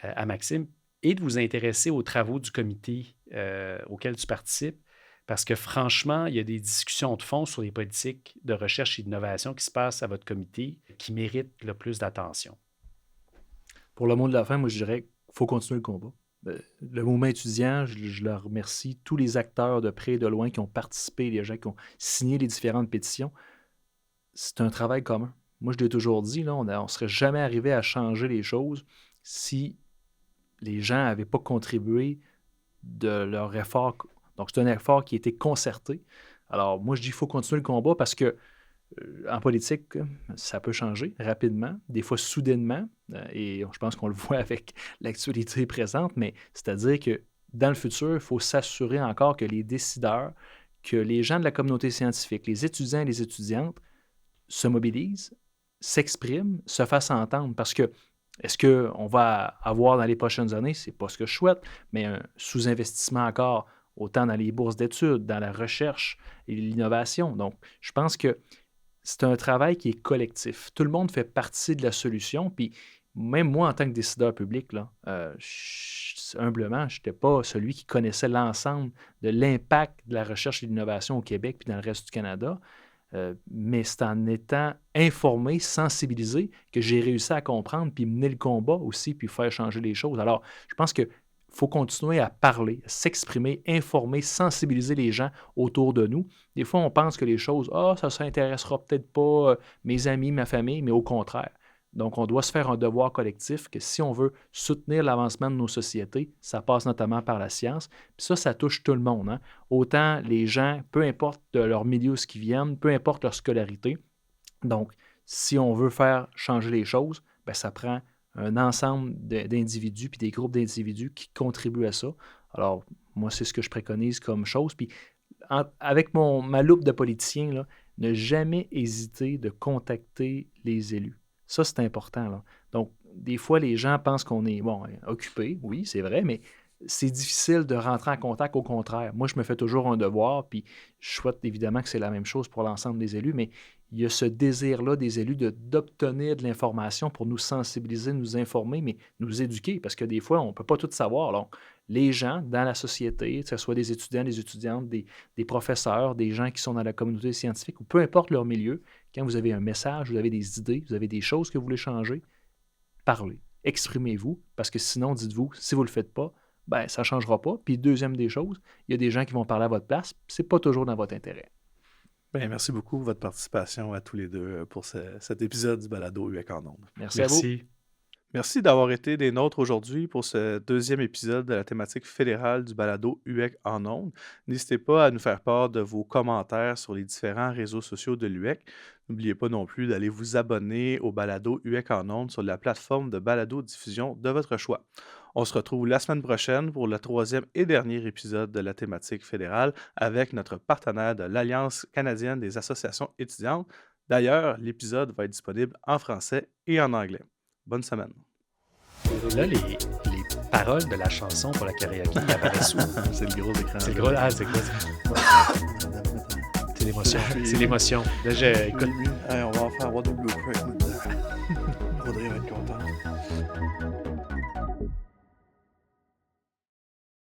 à Maxime et de vous intéresser aux travaux du comité auquel tu participes. Parce que franchement, il y a des discussions de fond sur les politiques de recherche et d'innovation qui se passent à votre comité qui méritent le plus d'attention. Pour le mot de la fin, moi, je dirais qu'il faut continuer le combat. Le mouvement étudiant, je leur remercie, tous les acteurs de près et de loin qui ont participé, les gens qui ont signé les différentes pétitions. C'est un travail commun. Moi, je l'ai toujours dit, là, on ne serait jamais arrivé à changer les choses si les gens n'avaient pas contribué de leur effort. Donc, c'est un effort qui a été concerté. Alors, moi, je dis qu'il faut continuer le combat parce que en politique, ça peut changer rapidement, des fois soudainement, et je pense qu'on le voit avec l'actualité présente, mais c'est-à-dire que dans le futur, il faut s'assurer encore que les décideurs, que les gens de la communauté scientifique, les étudiants et les étudiantes se mobilisent, s'expriment, se fassent entendre, parce que est-ce qu'on va avoir dans les prochaines années, c'est pas ce que je souhaite, mais un sous-investissement encore, autant dans les bourses d'études, dans la recherche et l'innovation. Donc, je pense que c'est un travail qui est collectif. Tout le monde fait partie de la solution, puis même moi, en tant que décideur public, là, humblement, je n'étais pas celui qui connaissait l'ensemble de l'impact de la recherche et de l'innovation au Québec puis dans le reste du Canada, mais c'est en étant informé, sensibilisé, que j'ai réussi à comprendre puis mener le combat aussi, puis faire changer les choses. Alors, je pense que faut continuer à parler, à s'exprimer, informer, sensibiliser les gens autour de nous. Des fois, on pense que les choses, ça ne s'intéressera peut-être pas mes amis, ma famille, mais au contraire. Donc, on doit se faire un devoir collectif que si on veut soutenir l'avancement de nos sociétés, ça passe notamment par la science. Puis ça touche tout le monde, hein? Autant les gens, peu importe de leur milieu où ils viennent, peu importe leur scolarité. Donc, si on veut faire changer les choses, bien, ça prend un ensemble d'individus puis des groupes d'individus qui contribuent à ça. Alors, moi, c'est ce que je préconise comme chose. Puis, avec ma loupe de politicien, là, ne jamais hésiter de contacter les élus. Ça, c'est important, là. Donc, des fois, les gens pensent qu'on est, occupé. Oui, c'est vrai, mais c'est difficile de rentrer en contact. Au contraire, moi, je me fais toujours un devoir, puis je souhaite évidemment que c'est la même chose pour l'ensemble des élus, mais il y a ce désir-là des élus d'obtenir de l'information pour nous sensibiliser, nous informer, mais nous éduquer, parce que des fois, on ne peut pas tout savoir. Donc, les gens dans la société, que ce soit des étudiants, des étudiantes, des professeurs, des gens qui sont dans la communauté scientifique, ou peu importe leur milieu, quand vous avez un message, vous avez des idées, vous avez des choses que vous voulez changer, parlez, exprimez-vous, parce que sinon, dites-vous, si vous ne le faites pas, ben ça ne changera pas. Puis deuxième des choses, il y a des gens qui vont parler à votre place, ce n'est pas toujours dans votre intérêt. Bien, merci beaucoup de votre participation à tous les deux pour cet épisode du Balado UEC en ondes. Merci à vous. Merci d'avoir été des nôtres aujourd'hui pour ce deuxième épisode de la thématique fédérale du Balado UEC en ondes. N'hésitez pas à nous faire part de vos commentaires sur les différents réseaux sociaux de l'UEC. N'oubliez pas non plus d'aller vous abonner au Balado UEC en ondes sur la plateforme de balado-diffusion de votre choix. On se retrouve la semaine prochaine pour le troisième et dernier épisode de la thématique fédérale avec notre partenaire de l'Alliance canadienne des associations étudiantes. D'ailleurs, l'épisode va être disponible en français et en anglais. Bonne semaine. Là, les paroles de la chanson pour la karaoke apparaissent où? C'est le gros écran. C'est le gros... Ah, c'est quoi? C'est l'émotion. C'est l'émotion. Là, écoute... on va en faire avoir des bloopers. Audrey va être contente.